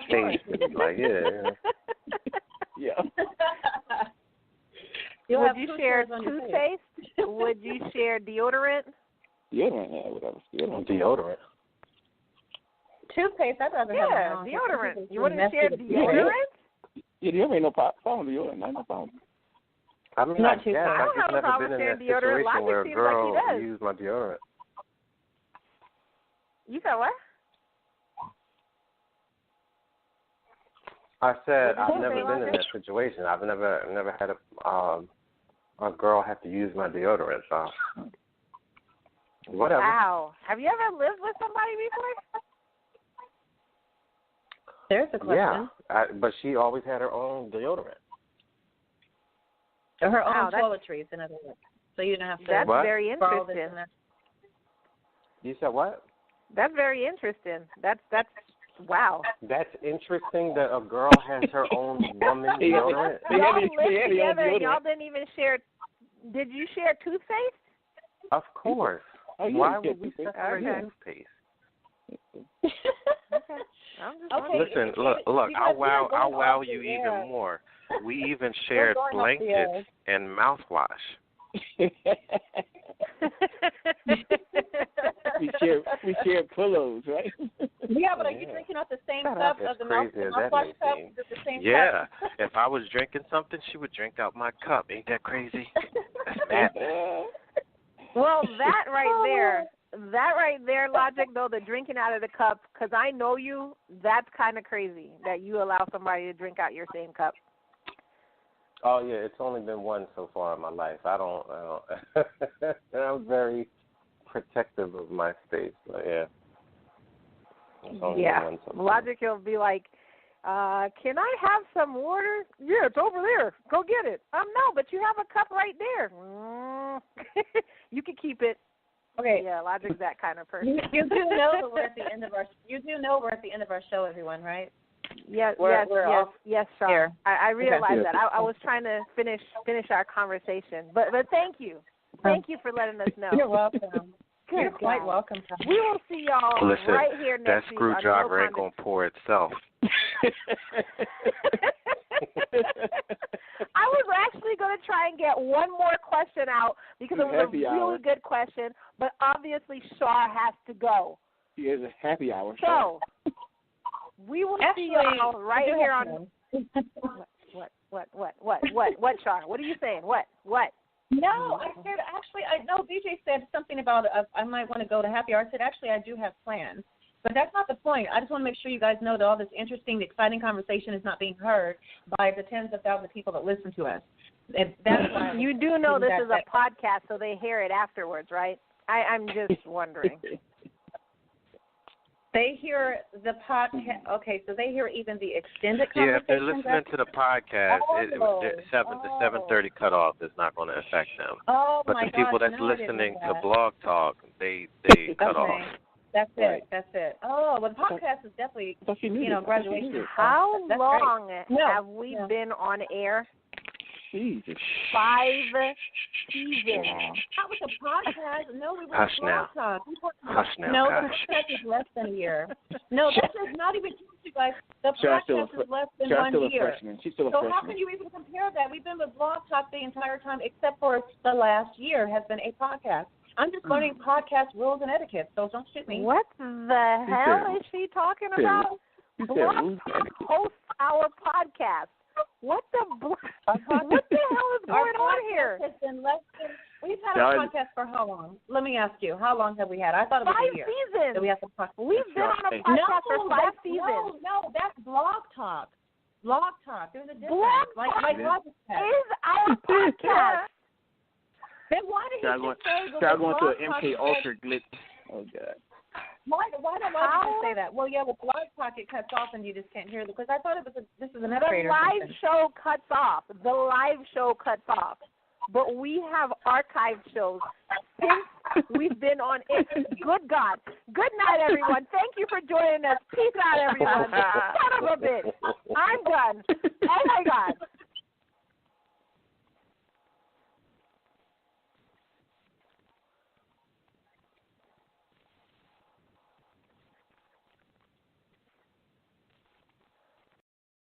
S4: face and be like, yeah.
S2: Would you share toothpaste? Would you share deodorant?
S4: Deodorant.
S5: Toothpaste, I'd rather have
S2: deodorant. You wouldn't share deodorant?
S3: Yeah, deodorant ain't no problem with deodorant. No problem.
S4: I mean,
S5: Not
S4: I guess I've just never been in that situation where a girl used my deodorant.
S2: You said what?
S4: I said
S2: What did
S4: I've
S2: you
S4: never
S2: say,
S4: been in
S2: Logic?
S4: that situation. I've never had a girl have to use my deodorant. So whatever.
S2: Wow. Have you ever lived with somebody before?
S5: There's a question.
S4: Yeah, but she always had her own deodorant.
S5: Or her
S2: Wow,
S5: own toiletries, in other words. So you don't have to.
S2: That's
S4: What?
S2: very
S5: borrow this
S2: interesting.
S5: and that.
S4: You said what?
S2: That's very interesting. That's wow.
S4: That's interesting that a girl has her own woman
S3: Yeah.
S4: deodorant.
S2: Y'all
S3: They
S2: lived
S3: had their own
S2: together and
S3: deodorant.
S2: y'all didn't even share. Did you share toothpaste?
S4: Of course.
S3: Oh, you
S4: Why
S3: didn't
S4: would we
S3: get toothpaste?
S4: separate
S2: Okay.
S4: toothpaste?
S2: Okay. I'm just
S5: Okay.
S2: wondering.
S4: Listen, look,
S5: you
S4: I'll
S5: guys are
S4: wow
S5: going off
S4: you
S5: the air.
S4: even more. We even shared
S5: going off the air.
S4: blankets and mouthwash.
S3: we share pillows, right?
S5: Yeah, but are you drinking out the same cup
S4: As
S5: of the
S4: crazy as that
S5: mouthwash
S4: may
S5: cup?
S4: seem.
S5: Is it the same
S4: Yeah.
S5: cup?
S4: If I was drinking something, she would drink out my cup. Ain't that crazy? That's madness.
S2: Well, that right there, Logic, though, the drinking out of the cup, because I know you, that's kind of crazy that you allow somebody to drink out your same cup.
S4: Oh yeah, it's only been one so far in my life. I don't I'm very protective of my space, but yeah. It's only been one so far.
S2: Logic, he'll be like, can I have some water? Yeah, it's over there. Go get it. No, but you have a cup right there. You can keep it.
S5: Okay.
S2: Yeah, Logic's that kind of person.
S5: You do know that we're at the end of our. You do know we're at the end of our show, everyone, right?
S2: Yes,
S5: We're
S2: yes, Char.
S5: here.
S2: I realized
S3: Okay.
S2: that. I was trying to finish our conversation, but thank you for letting us know.
S5: You're welcome.
S2: Good
S5: You're quite
S2: God.
S5: welcome.
S2: We will see y'all
S4: Listen,
S2: right here
S4: that
S2: next week.
S4: screwdriver
S2: on
S4: ain't gonna pour itself.
S2: I was actually going to try and get one more question out because it was
S3: Happy
S2: a really
S3: hour.
S2: good question, but obviously Char has to go.
S3: Here's a happy hour.
S2: So we will see y'all right here on what Char? What are you saying? What?
S5: No, I said actually. I know BJ said something about I might want to go to happy hour. I said actually I do have plans, but that's not the point. I just want to make sure you guys know that all this interesting, exciting conversation is not being heard by the tens of thousands of people that listen to us. And that's why
S2: You do know this is a podcast, so they hear it afterwards, right? I'm just wondering.
S5: They hear the podcast. Okay, so they hear even the extended
S4: Yeah, if they're
S5: conversation.
S4: listening to the podcast, the 7:30 cutoff is not going to affect them.
S5: Oh
S4: But
S5: my
S4: the people
S5: gosh,
S4: that's
S5: no, I didn't
S4: listening
S5: know
S4: to
S5: that.
S4: Blog Talk, they cut off.
S5: That's
S3: Right.
S5: it. That's it. Oh, well, the podcast is definitely,
S3: I thought you knew this. I thought you
S5: graduation.
S3: knew this.
S2: How
S5: That's
S2: long
S5: No,
S2: have we
S5: no.
S2: been on air?
S3: Jesus.
S2: 5 seasons.
S5: Not with the podcast. No, we were
S4: Hush now.
S5: Talk.
S4: Hush now,
S5: No,
S4: gosh.
S5: the podcast is less than a year. No, this is not even true, you guys. The
S3: Char's still
S5: podcast is less than
S3: Char's
S5: 1
S3: still a
S5: year.
S3: freshman. She's still a
S5: So
S3: freshman.
S5: how can you even compare that? We've been with Blog Talk the entire time, except for the last year has been a podcast. I'm just learning podcast rules and etiquette, so don't shoot me.
S2: What the hell is she talking
S3: said-
S2: about?
S3: you said
S2: Blog
S3: rules and
S2: Talk
S3: etiquette.
S2: hosts our podcast. What the hell is going on here?
S5: Has been less than, we've had
S3: Y'all-
S5: a podcast for how long? Let me ask you. How long have we had? I thought it was
S2: 5
S5: a year.
S2: seasons.
S5: That we have to talk.
S2: We've been on a podcast for 5 seasons.
S5: No, that's Blog Talk. Blog Talk. There's a difference.
S2: Blog
S5: like
S2: Talk
S5: Roger said.
S2: is our podcast.
S5: Then why did
S3: Char
S5: he
S3: going,
S5: just say
S3: Char going through
S5: Blog
S3: an
S5: Talk
S3: MK
S5: said-
S3: Ultra glitch. Oh God.
S5: Why don't Roger just say that? Well, yeah, with Blog Talk it cuts off and you just can't hear it because I thought it was this is an
S2: The
S5: upgrade or
S2: live
S5: something.
S2: show cuts off. The live show cuts off. But we have archived shows since we've been on it. Good God. Good night, everyone. Thank you for joining us. Peace out, everyone. Son of a bitch. I'm done. Oh, my God.